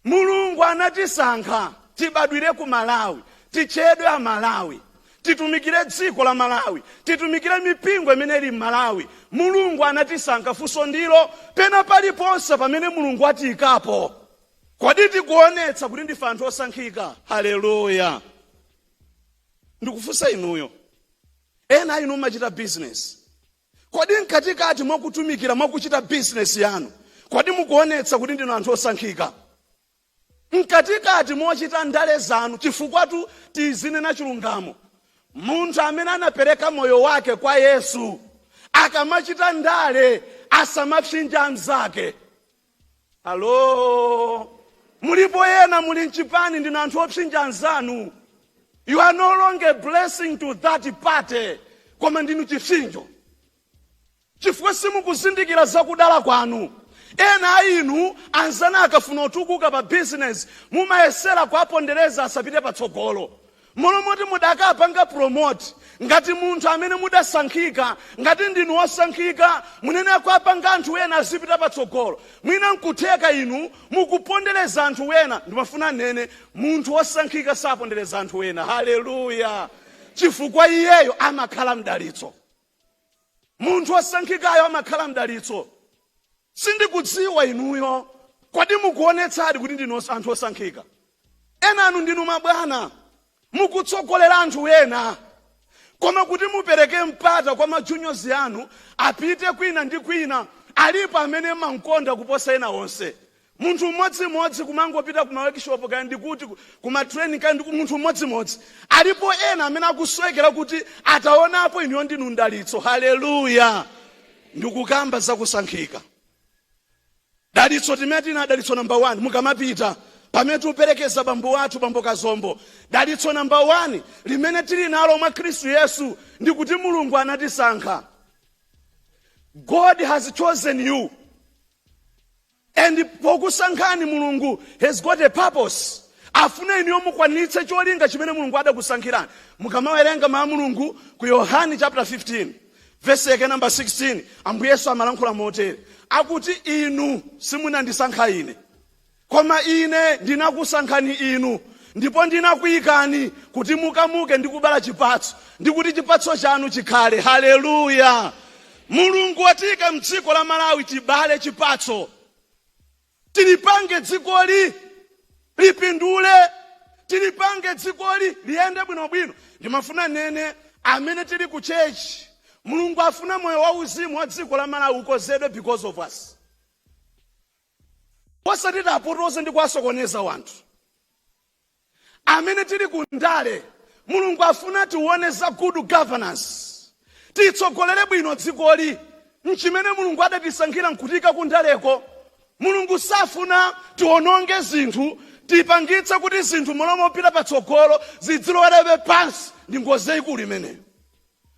Mulungu anatisankha tibadwire ku Malawi, tichedwe a Malawi, titumikire dziko la Malawi, titumikire mipingo imene ili Malawi. Mulungu anatisankha. Funso ndilo, pena paliponse pamene Mulungu atiyikapo, kodi tikuonetsa kuti ndife anthu osankhika? Haleluya. Ndikufunsa inuyo, ena inu machita business, kodi mkatikati mwakutumikira mwakuchita business yanu, kodi mukuonetsa kuti ndinu anthu osankhika? Mkatikati mochita ndale zanu chifukwa tizinena chilungamo. Munthu amene anapereka moyo wake kwa Yesu akamachita ndale asamapsinja anzake. Halo. Mulipo ena muli mchipani ndinu anthu opsinja anzanu. You are no longer a blessing to that party, koma ndinu chipsinjo. Chifukwa simukuzindikira zakudala kwanu. Ena inu anzana akafuna otukuka pa business mumayesera kuapondereza asapite patsogolo. Molomoti mudakapanga promote ngati munthu amene mudasankhika, ngati ndinu osankhika munene kuapanga anthu ena azipita patsogolo. Mwina nkutheka inu mukupondereza anthu ena. Ndimafuna nene munthu osankhika sapondereza anthu ena. Haleluya. Chifukwa iyeyo amakhala mdalitso. Munthu osankhikayo amakhala mdalitso. Sindikudziwa inuyo kodi mukuonetsadi kuti ndinu anthu osankhika? Ena anu ndinu mabwana, mukutsogolera anthu ena, koma kuti mupereke mpata kwa majuniors anu apite kwina ndi kwina, alipo amene mankonda kuposa ena onse. Munthu mmodzimodzi kumangopita kuma workshop kaya ndikuti kuma training kaya ndiku munthu mmodzimodzi. Alipo ena amene akuswekera kuti ataonapo inuyo ndinu ndalitso. Haleluya. Ndikukamba zakusankhika. Dalitso timeti na dalitso number 1 mukamapita pamene tuperekeza bambo wathu bambo Kazombo. Dalitso number 1 limene tili nalo mwa Khristu Yesu ndi kuti Mulungu anatisankha. God has chosen you. And pokusankhani Mulungu has got a purpose. Afuna inu mukwanitse cholinga chimene Mulungu adakusankhirani. Mukamawerenga mawu Mulungu ku Yohane chapter 15 verse yake number 16, Ambuye Yesu amalankhula motere. Akuti inu simunandisankha ine, koma ine ndinakusankhani inu, ndipo ndinakuyikani kuti mukamuke ndi kubala chipatso, ndi kuti chipatso chanu chikhale. Haleluya. Mulungu watiyika mdziko la Malawi tibale chipatso. Tilipange dzikoli lipindule, tilipange dzikoli liyende bwinobwino. Ndimafuna nene amene tili ku church, Mulungu afuna moyo wauzimu wa dziko la Malawi ukozedwe because of us. Osati apotoze ndi kuwasokoneza wanthu. Amene tili ku ndale, Mulungu afuna tione za good governance. Titsogolere bwino dzikoli. Nchimene Mulungu adatisankhira nkutika ku ndaleko. Mulungu safuna tiononge zinthu, tipangitse kuti zinthu molomo pita patsogolo zidzilowerebe pansi ndi ngozi yayikulu imeneyo.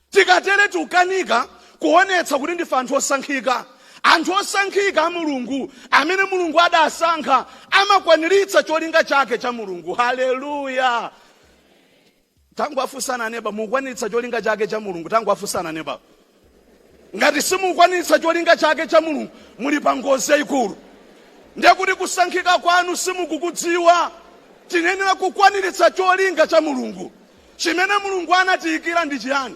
Tikatere tukanika kuonetsa kuti ndife anthu osankhika. Anthu osankhika a Mulungu, amene Mulungu adasankha, amakwaniritsa cholinga chake cha Mulungu. Haleluya. Tangu afusana neba mukwaniritsa cholinga chake cha Mulungu. Tangu afusana neba. Ngati simukwaniritsa cholinga chake cha Mulungu, muli pa ngozi yayikulu. Ndiye kuti kusankhika kwanu simukukudziwa. Tinenera kukwaniritsa cholinga cha Mulungu. Chimene Mulungu anatiyikira ndi chiyani?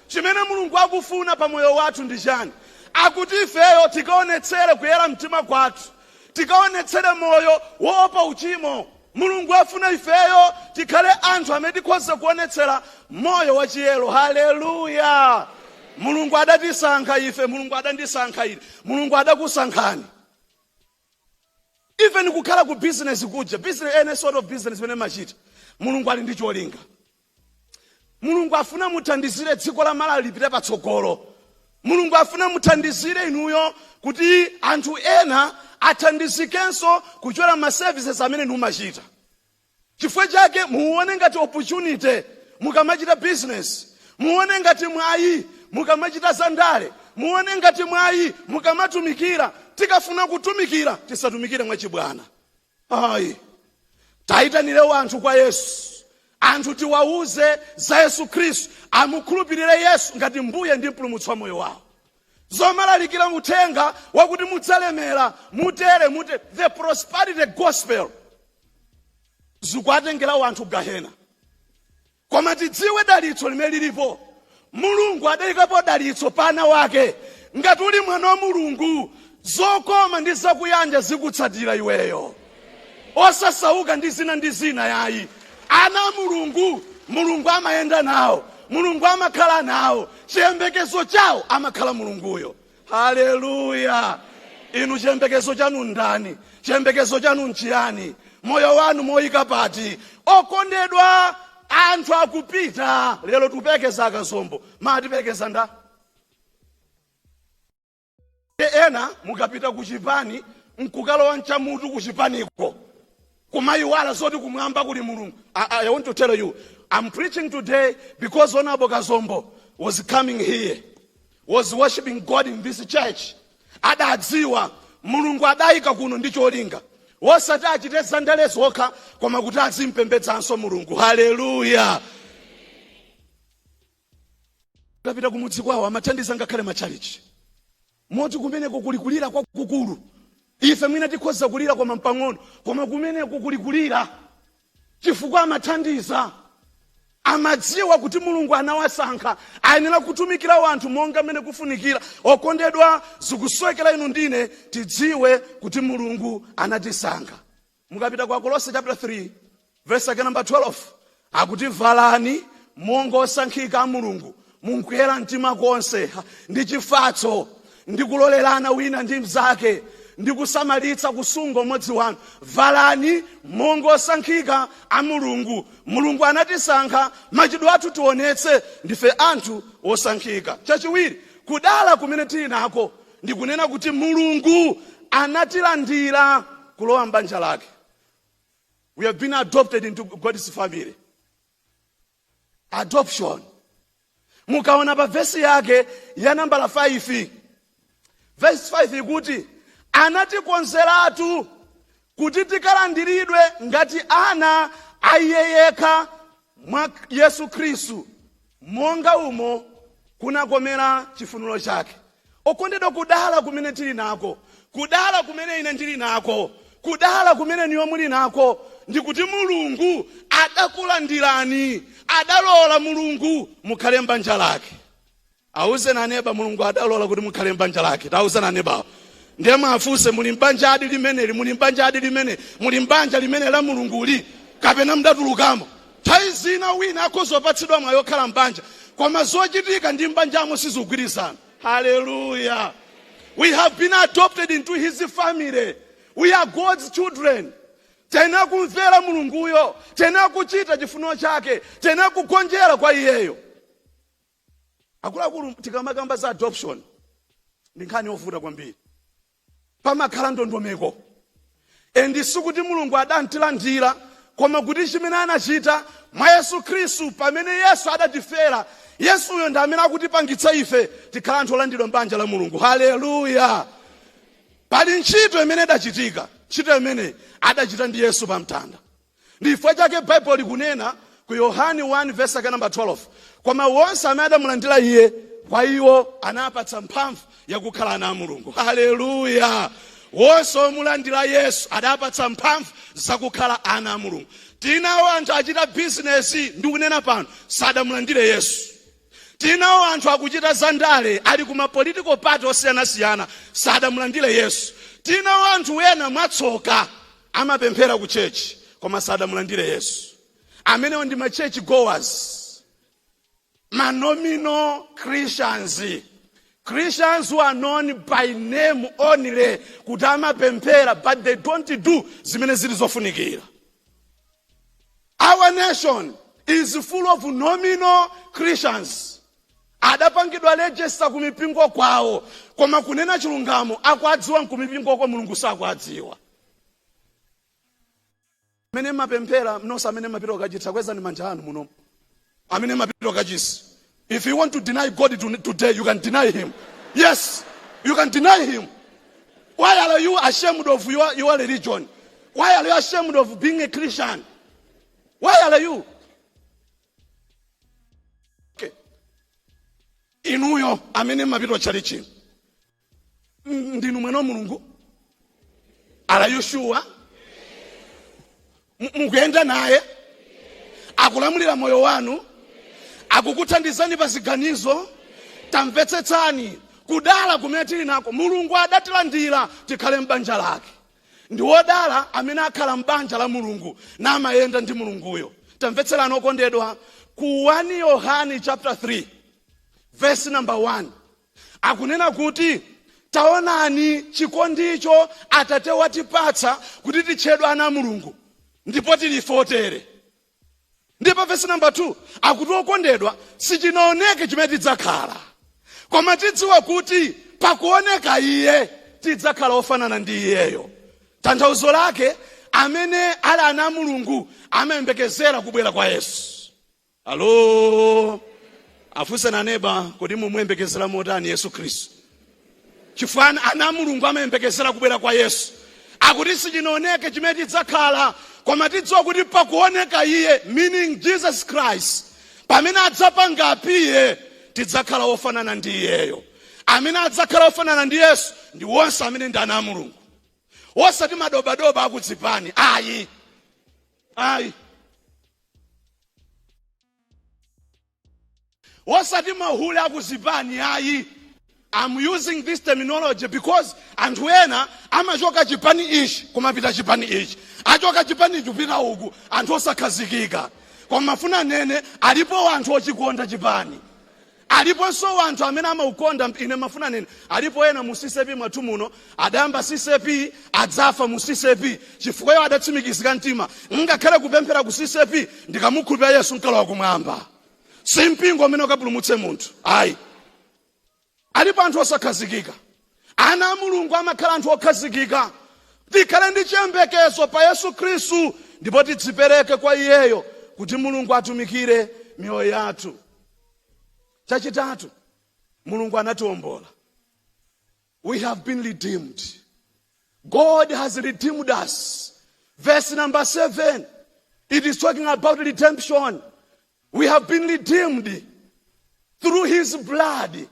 Chimene Mulungu akufuna pa moyo wathu ndi chiyani? Akuti ifeyo tikaonetsere kuyera mtima kwathu, tikaonetsere moyo woopa uchimo. Mulungu afuna ifeyo tikhale anthu amene tikhoze kuonetsera moyo wachiyero. Haleluya. Mulungu adatisankha ife, Mulungu adandisankha ine, Mulungu adakusankhani. Even kukhala ku business kuja, business, any sort of business when machita, Mulungu ali ndi cholinga. Mulungu afuna muthandizire dziko la Malawi lipite patsogolo. Mulungu afuna muthandizire inuyo kuti anthu ena athandizikenso kuchora ma services amene numachita. Chifukwa chake muone ngati opportunity mukamachita business, muone ngati mwayi mukamachita zandale, muone ngati mwayi mukamatumikira. Tikafuna kutumikira tisatumikire mwachibwana. Ayi. Taitanire wanthu kwa Yesu. Anthu tiwauze za Yesu Kristu, amukhulupirire Yesu ngati mbuye ndi mpulumutsi wa moyo wawo. Zomalalikira muthenga wakuti mudzalemera, mutere, the prosperity gospel zikuatengera wanthu gahena. Koma tidziwe dalitso limene lilipo. Mulungu adayikapo dalitso pana wake. Ngati uli mwana wa Mulungu, zokoma ndi zakuyanja zikutsatira iweyo. Osasauka ndi zina yayi. Ana Mulungu, Mulungu amayenda nawo, Mulungu amakhala nawo, chiyembekezo chawo amakhala Mulunguyo. Haleluya. Inu chiyembekezo chanu ndani? Chiyembekezo chanu nchiyani? Moyo wanu moyika pati? Okondedwa, anthu akupita lero tupekeza akazombo, matipekeza nda. Ena mukapita kuchipani, mkukalowa nchamutu kuchipaniko. Kumayiwala zoti kumwamba kuli Mulungu. I want to tell you, I'm preaching today because Honorable Kazombo was coming here, was worshiping God in this church. Adadziwa Mulungu adayika kuno ndi cholinga. Osati achite zandale zokha koma kuti azimpembedzanso Mulungu. Haleluya. Kapita kumudzi kwawo amathandiza ngakhale machalichi. Moti kumeneko kulikulira kwa kukulu. Ife mwina tikhoza kulira kwa mpang'ono, koma kumeneko kulikulira. Chifukwa amathandiza. Amadziwa kuti Mulungu anawasankha, ayenera kutumikira wanthu monga mene kufunikira. Okondedwa, zikuswekera inu ndine tidziwe kuti Mulungu anatisankha. Mukapita kwa Kolose chapter 3 verse number 12, akuti valani monga osankhika a Mulungu, mukuyera mtima konse ndi chifatso, ndi kulolerana wina ndi mnzake, ndi kusamalitsa kusunga umodzi wanu. Valani monga osankhika a Mulungu. Mulungu anatisankha, machidwe athu tionetse ndife anthu osankhika. Chachiwiri, kudala kumene tili nako ndikunena kuti Mulungu anatilandira kulowa m'banja lake. We have been adopted into God's family. Adoption. Mukaona pa verse yake ya nambala 5. Verse 5 ikuti anatikonzeratu kuti tikalandiridwe ngati ana aiyeyeka mwa Yesu Kristu, monga umo kunakomera chifuniro chake. Okondedwa, kudala kumene tili nako, kudala kumene ine ndili nako, kudala kumene niyo muli nako, ndikuti Mulungu adakulandirani, adalola Mulungu mukhale m'banja lake. Auze na neba Mulungu adalola kuti mukhale m'banja lake. Tauze na neba. Ndiye mafuse muli m'banja adi limene, muli m'banja adi limene, muli m'banja limene la Mulungu li. kapena mdatulukamo. Nthawi zina wina akhozopatsidwa mwayi okhala m'banja, koma zochitika ndi m'banjamo sizigwirizana. Hallelujah. We have been adopted into his family. We are God's children. Tena kumvera mulunguyo, tena kuchita chifuniro chake, tena kugonjera kwa iyeyo. Akuluakulu tikamakamba za adoption ndi nkhani yovuta kwambiri. Pamakhala ndondomeko. Endi sikuti mulungu adantilandira, koma kuti chimene anachita mwa Yesu Khristu pamene Yesu adatifera, Yesuyo ndi amene akutipangitsa ife tikhala anthu olandidwa m'banja la mulungu. Hallelujah. Pali ntchito imene idachitika, ntchito imene adachita ndi Yesu pamtanda. Ndi chifukwa chake Bible likunena ku Yohane 1 verse number 12, koma wonse amene adamulandira iye, kwa iwo anapatsa mphamvu yakukhala ana a mulungu. Hallelujah. Wonse omulandira Yesu adapatsa mphamvu zakukhala ana a mulungu. Tinawo anthu achita business ndi kunena pano sadamulandire Yesu. Tinawo anthu akuchita zandale ali kuma political party osiyanasiyana sadamulandire Yesu. Tinawo anthu ena mwatsoka amapemphera ku church koma sadamulandire Yesu. Amenewo ndi ma church goers, nominal Christians. Christians who are known by name only, kuti amapemphera but they don't do zimene zili zofunikira. Our nation is full of nominal Christians. Adapangidwa register kumipingo kwawo, koma kunena chilungamo akwadziwa kumipingo kwa mulungu sakwadziwa. Amene mapemphera mnosa amene mapiro kachitsa kweza ni manja anu muno. Amene mapiro kachisi. If you want to deny God today, you can deny him. Yes, you can deny him. Why are you ashamed of your religion? Why are you ashamed of being a Christian? Why are you? Okay. Inuyo amene mapiro chalichi. Ndinu mweno mulungu. Are you sure? Mukuyenda naye. Akulamulira moyo wanu. Akukuthandizani pa ziganizo. Tamvetsetsani kudala kumene tili nako. Mulungu adatilandira tikhale m'banja lake. Ndi wodala amene akhala m'banja la mulungu na amayenda ndi mulunguyo. Tamvetserani okondedwa ku 1 Yohane chapter 3 verse number 1. Akunena kuti taonani chikondicho Atate watipatsa kuti titchedwe ana a mulungu, ndipo tili fotere. Ndipo verse number 2 akuti okondedwa sichinaoneke chimene tidzakhala, koma tidziwa kuti pakuoneka iye tidzakhala ofanana ndi iyeyo. Tanthauzo lake amene ali ana a mulungu amayembekezera kubwera kwa Yesu. Alo, afunse na neba kuti mumuyembekezera motani Yesu Khristu. Chifukwa ana a mulungu amayembekezera kubwera kwa Yesu. Akuti sichinaoneke chimene tidzakhala, koma tidziwa kuti pakuoneka iye, meaning Jesus Christ, pamene adzapanga iye tidzakhala ofanana ndi iyeyo. Amene adzakhala ofanana ndi Yesu ndi wonse amene ndi ana a mulungu. Osati madobadoba akudzipani. Ayi. Osati mahule akudzipani. Ayi. I'm using this terminology because anthu ena amachoka chipani ichi kumapita chipani ichi. Achoka chipani chupita uku anthu osakhazikika. Koma mafuna nene alipo anthu ochikonda chipani. Aliponso anthu amene amaukonda ine mafuna nene. Alipo ena mu CCP mwathu muno adayamba CCP adzafa mu CCP chifukwa iwo adatsimikizika mtima ngakhale kupemphera ku CCP ndikamukhulupirira Yesu mkalo wakumwamba. Si mpingo amene ukapulumutse munthu. Ayi. Alipo anthu osakhazikika. Ana a mulungu amakhala anthu okhazikika. Tikhale ndi chiyembekezo pa Yesu Khristu ndipo tidzipereke kwa iyeyo kuti mulungu atumikire miyoyo yathu. Chachitatu, mulungu anatiwombola. We have been redeemed. God has redeemed us. Verse number 7, it is talking about redemption. We have been redeemed through his blood.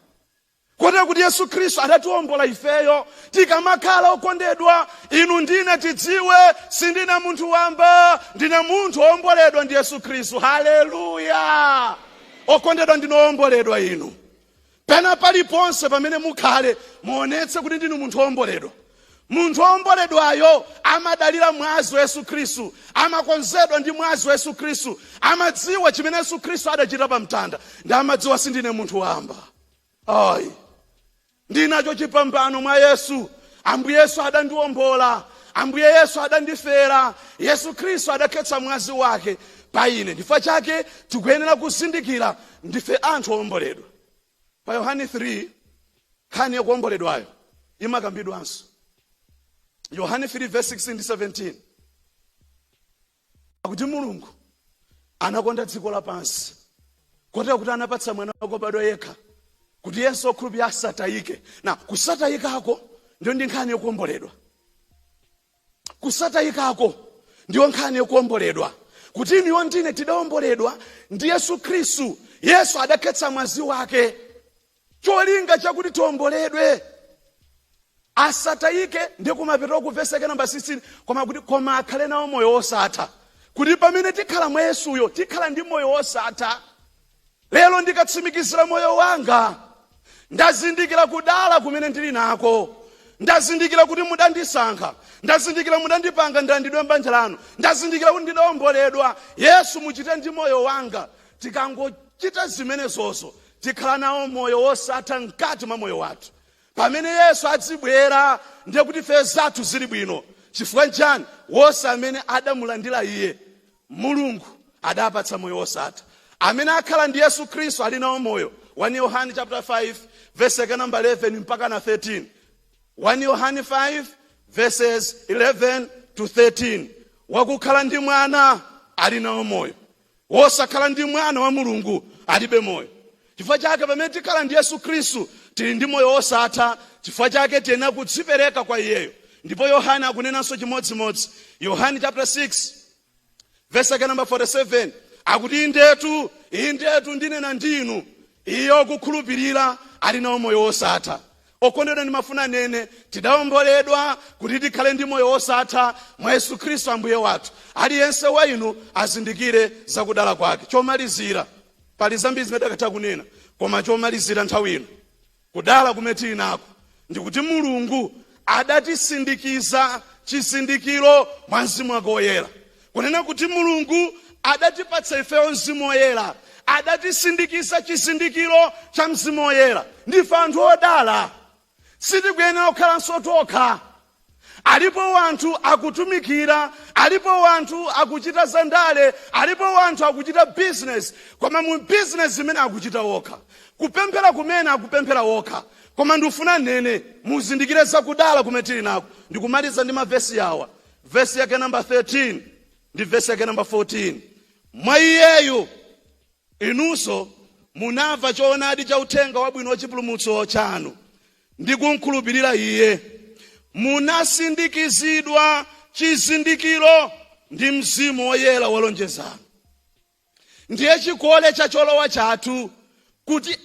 Kote kuti Yesu Khristu adatiwombola ifeyo tikamakhala okondedwa. Inu ndine tidziwe sindine munthu wamba, ndine munthu owomboledwa ndi Yesu Khristu. Hallelujah. Okondedwa ndine owomboledwa inu. Pena paliponse pamene mukhale muonetse kuti ndinu munthu owomboledwa. munthu womboledwayo amadalira mwazi wa Yesu Khristu, amakonzedwa ndi mwazi wa Yesu Khristu, amadziwa chimene Yesu Khristu adachita pa mtanda, ndi amadziwa sindine munthu wamba. Ayi, ndinacho chipambano mwa Yesu. Ambuye Yesu adandiwombola, Ambuye Yesu adandifera, Yesu Khristu adakhetsa mwazi wake pa ine. Chifukwa chake tikuyenera kuzindikira ndife anthu owomboledwa. Pa Yohane 3 nkhani yakuwomboledwayo imakambidwanso. Yohane 3 verse 16 ndi 17. Akuti Mulungu anakonda dziko lapansi kotero kuti anapatsa mwana wake yekha kuti yense okhulupirira asatayike. Na kusatayikako ndiyo ndi nkhani yakuwomboledwa. Kusatayikako ndiyo nkhani yakuwomboledwa. Kuti iniwo ndine tidawomboledwa ndi Yesu Khristu. Yesu adakhetsa mwazi wake. Cholinga chakuti tiwomboledwe asatayike ndi kumapeto ku verse namba 16 koma akhale nawo moyo wosatha. Kuti pamene tikhala mwa Yesuyo tikhala ndi moyo wosatha. Lero ndikatsimikizira moyo wanga, ndazindikira kudala kumene ndili nako, ndazindikira kuti mudandisankha, ndazindikira mudandipanga ndandidwe m'banja lanu, ndazindikira kuti ndidawomboledwa. Yesu muchite ndi moyo wanga. Tikangochita zimenezozo tikhala nawo moyo wosatha mkati mwa moyo wathu. Pamene Yesu adzibwera ndiye kuti ife zathu zili bwino. Chifukwa chani? Wonse amene adamulandira iye Mulungu adapatsa moyo wosatha. Amene akhala ndi Yesu Khristu ali nawo moyo. 1 Yohane chapter 5 verse namba 11 mpaka na 13. 1 Yohane 5 verses 11 to 13. Wakukhala ndi mwana ali nawo moyo. Wosakhala ndi mwana wa Mulungu alibe moyo. Chifukwa chake pamene tikhala ndi Yesu Khristu tili ndi moyo wosatha. Chifukwa chake tiyenera kudzipereka kwa iyeyo. Ndipo Yohane akunenanso chimodzimodzi. Yohane chapter 6 verse namba 47. Akuti indetu ndinena ndinu, iyo kukhulupirira ali nawo moyo wosatha. Okondedwa ndimafuna nene tidawomboledwa kuti tikhale ndi moyo wosatha mwa Yesu Khristu Ambuye wathu. Aliyense wa inu azindikire zakudala kwake. Chomalizira, pali zambiri zimene takatha kunena, koma chomalizira nthawi ino kudala kumene tili nako ndikuti Mulungu adatisindikiza chizindikiro mwa Mzimu wake woyera. Kunena kuti Mulungu adatipatsa ifeyo Mzimu woyera, adatisindikiza chizindikiro cha Mzimu woyera. Ndife anthu odala, sitikuyenera kukhalanso tokha. Alipo wanthu akutumikira, alipo wanthu akuchita zandale, alipo wanthu akuchita business, koma mu business imene akuchita wokha. Kupemphera kumene akupemphera wokha. Koma ndifuna nene muzindikire zakudala kumene tili nako. Ndikumaliza ndi mavesi yawa. Verse yake namba 13 ndi verse yake namba 14. Mwa iyeyu inunso munamva choonadi cha uthenga wabwino wa chipulumutso chanu ndi kumkhulupirira iye. Munasindikizidwa chizindikiro ndi Mzimu woyera wolonjezano. Ndiye chikole cha cholowa chathu kuti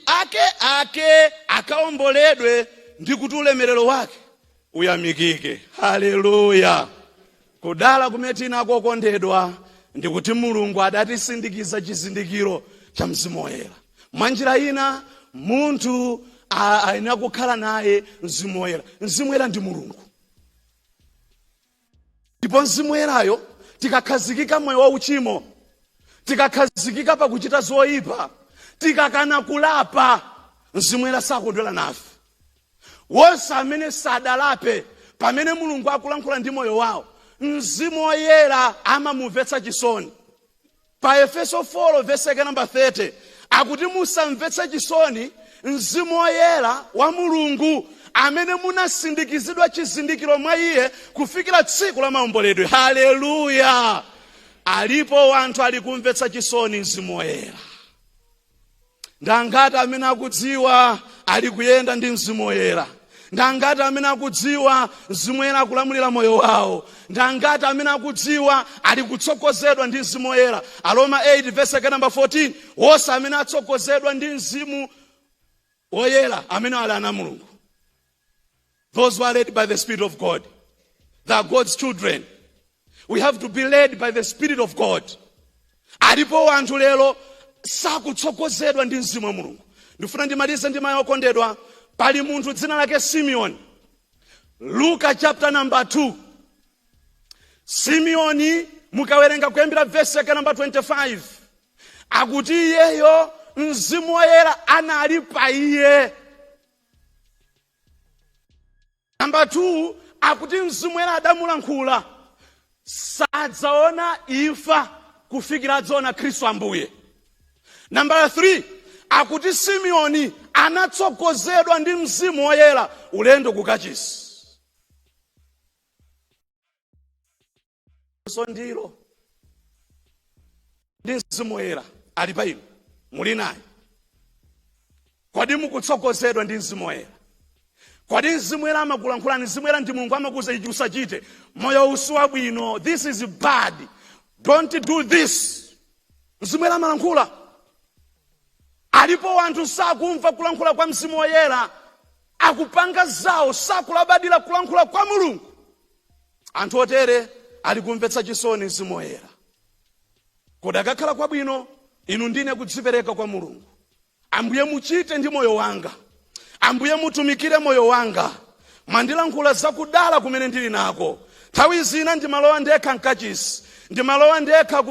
ake akawomboledwe ndi kuti ulemerero wake uyamikike. Haleluya. Kudala kumene tinako okondedwa ndikuti Mulungu adatisindikiza chizindikiro cha Mzimu woyera. Mwanjira ina munthu ayenera kukhala naye Mzimu woyera. Mzimu woyera ndi Mulungu. Ndipo Mzimu woyerayo tikakhazikika moyo wa uchimo, tikakhazikika pakuchita zoyipa, tikakana kulapa, Mzimu woyera sakondwera nafe. Wonse amene sadalape pamene Mulungu akulankhula ndi moyo wawo, Mzimu woyera amamumvetsa chisoni. Pa Efeso 4 verse namba 30 akuti musamvetse chisoni Mzimu woyera wa Mulungu amene munasindikizidwa chizindikiro mwa iye kufikira tsiku la maomboledwe. Haleluya. Alipo wanthu ali kumvetsa chisoni Mzimu woyera. Ndangati amene akudziwa ali kuyenda ndi Mzimu woyera. Ndangati amene akudziwa Mzimu woyera akulamulira moyo wawo. Ndangati amene akudziwa ali kutsogozedwa ndi Mzimu woyera. Aroma 8 verse namba 14. Wonse amene atsogozedwa ndi Mzimu woyera amene ali ana Mulungu. Those who are led by the Spirit of God, they are God's children. We have to be led by the Spirit of God. Alipo wanthu lero sakutsogozedwa ndi Mzimu wa Mulungu. Ndifuna ndimalize ndi mayi okondedwa. Pali munthu dzina lake Simeon. Luka chapter number 2. Simeoni mukawerenga kuyambira verse yake number 25. Akuti iyeyo Mzimu Woyera anali pa iye. Number 2, akuti Mzimu Woyera adamulankhula. Sadzaona imfa kufikira adzaona Khristu Ambuye. Number 3, akuti Simeoni anatsogozedwa ndi Mzimu Woyera ulendo kukachisi. So ndilo ndi Mzimu Woyera ali pa inu, muli naye. Kodi mukutsogozedwa ndi Mzimu Woyera? Kodi Mzimu Woyera amakulankhulani? Mzimu Woyera ndi Mulungu amakuza ichi usachite, moyo usi wabwino, this is bad, don't do this. Mzimu Woyera amalankhula. Alipo wanthu sakumva kulankhula kwa Mzimu Woyera, akupanga zawo, sakulabadira kulankhula kwa Mulungu. Anthu otere ali kumvetsa chisoni Mzimu Woyera. Kodi akakhala kwabwino, inu ndine kudzipereka kwa Mulungu. Ambuye muchite ndi moyo wanga, Ambuye mutumikire moyo wanga, mandilankhula zakudala kumene ndili nako. Nthawi zina ndimalowa ndekha mkachisi, ndimalowa ndekha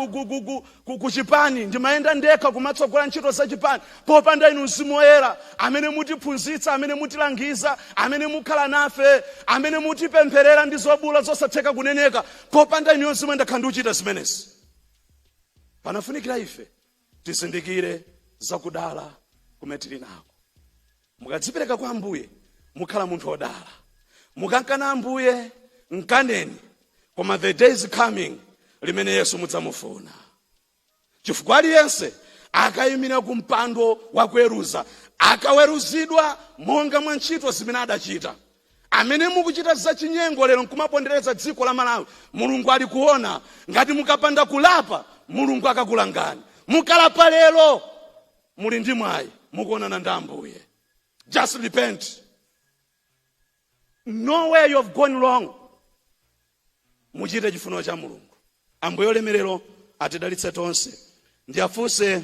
kuchipani, ndimayenda ndekha kumatsogola ntchito za chipani, popanda inu Mzimu Woyera amene mutiphunzitsa, amene mutilangiza, amene mukhala nafe, amene mutipempherera ndi zobula zosatheka kuneneka. Popanda inu Mzimu Woyera ndakhala ndikuchita zimenezi. Panafunikira ife tizindikire zakudala kumene tili nako. Mukadzipereka kwa Ambuye mukhala munthu odala. Mukankana Ambuye mkaneni, koma the day is coming limene Yesu mudzamufuna. Chifukwa aliyense akayimira ku mpando wa kuweruza akaweruzidwa monga mwa ntchito zimene adachita. Amene mukuchita zachinyengo lero nkumapondereza dziko la Malawi, Mulungu ali kuona. Ngati mukapanda kulapa, Mulungu akakulangani. Mukalapa lero, muli ndi mwayi mukuonana ndi Ambuye. Just repent. Know where you have gone wrong. Muchite chifuniro cha Mulungu. Ambuye olemerero atidalitse tonse. Ndiafunse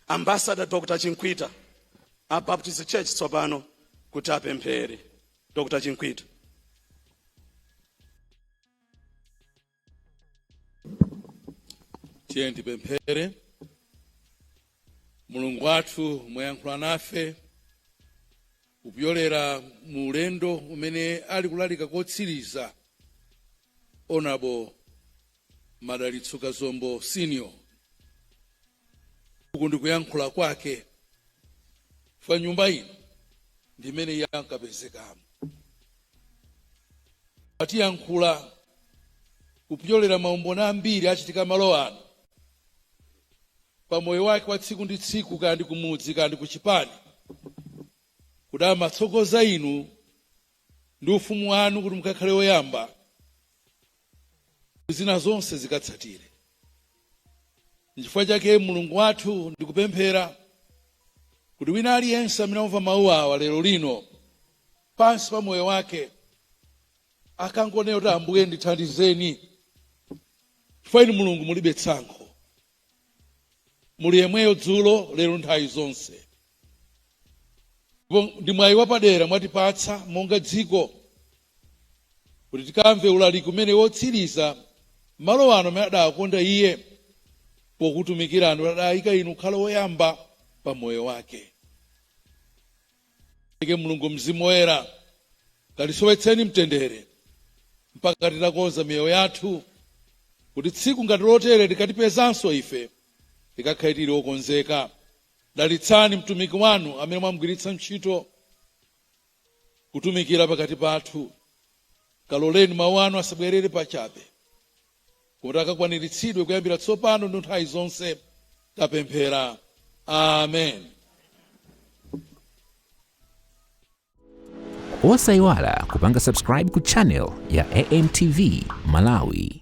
Ambassador Dr. Chinkwita a Baptist Church tsopano kuti apemphere. Dr. Chinkwita. Tiye tipemphere. Mulungu wathu mwayankhula nafe kupyolera mu ulendo umene ali kulalika kotsiriza Honorable Madalitso Kazombo Senior. Uku ndikuyankhula kwake fa nyumba ino ndimene yankapezekamo. Atiyankhula kupyolera maumboni ambiri achitika malo ano pa moyo wake wa tsiku ndi tsiku, kandi kumudzi kandi kuchipani, kuti amatsogoza inu ndi ufumu wanu kuti mukakhale oyamba, zina zonse zikatsatire. N'chifukwa chake Mulungu wathu ndikupemphera kuti wina aliyense amene amva mawu awa lero lino pansi pa moyo wake akangonena kuti Ambuye ndithandizeni. Chifukwa inu Mulungu mulibe tsankho, muli yemweyo dzulo lero nthawi zonse. Ndi mwayi wapadera mwatipatsa monga dziko kuti tikamve ulaliki umene wotsiriza malo ano amene adakonda Iye pokutumikira anu, adayika inu kukhala woyamba pa moyo wake. Ike Mulungu Mzimu Woyera kalisowetseni mtendere mpaka titakonza miyoyo yathu kuti tsiku ngati lotere tikatipezanso ife tikakhale tili okonzeka. Dalitsani mtumiki wanu amene mwamugwiritsa ntchito kutumikira pakati pathu. Kaloleni mawu anu asabwerere pachabe, kuti akakwaniritsidwe kuyambira tsopano ndi nthawi zonse. Tapemphera. Amen. Osaiwala kupanga subscribe ku channel ya AMTV Malawi.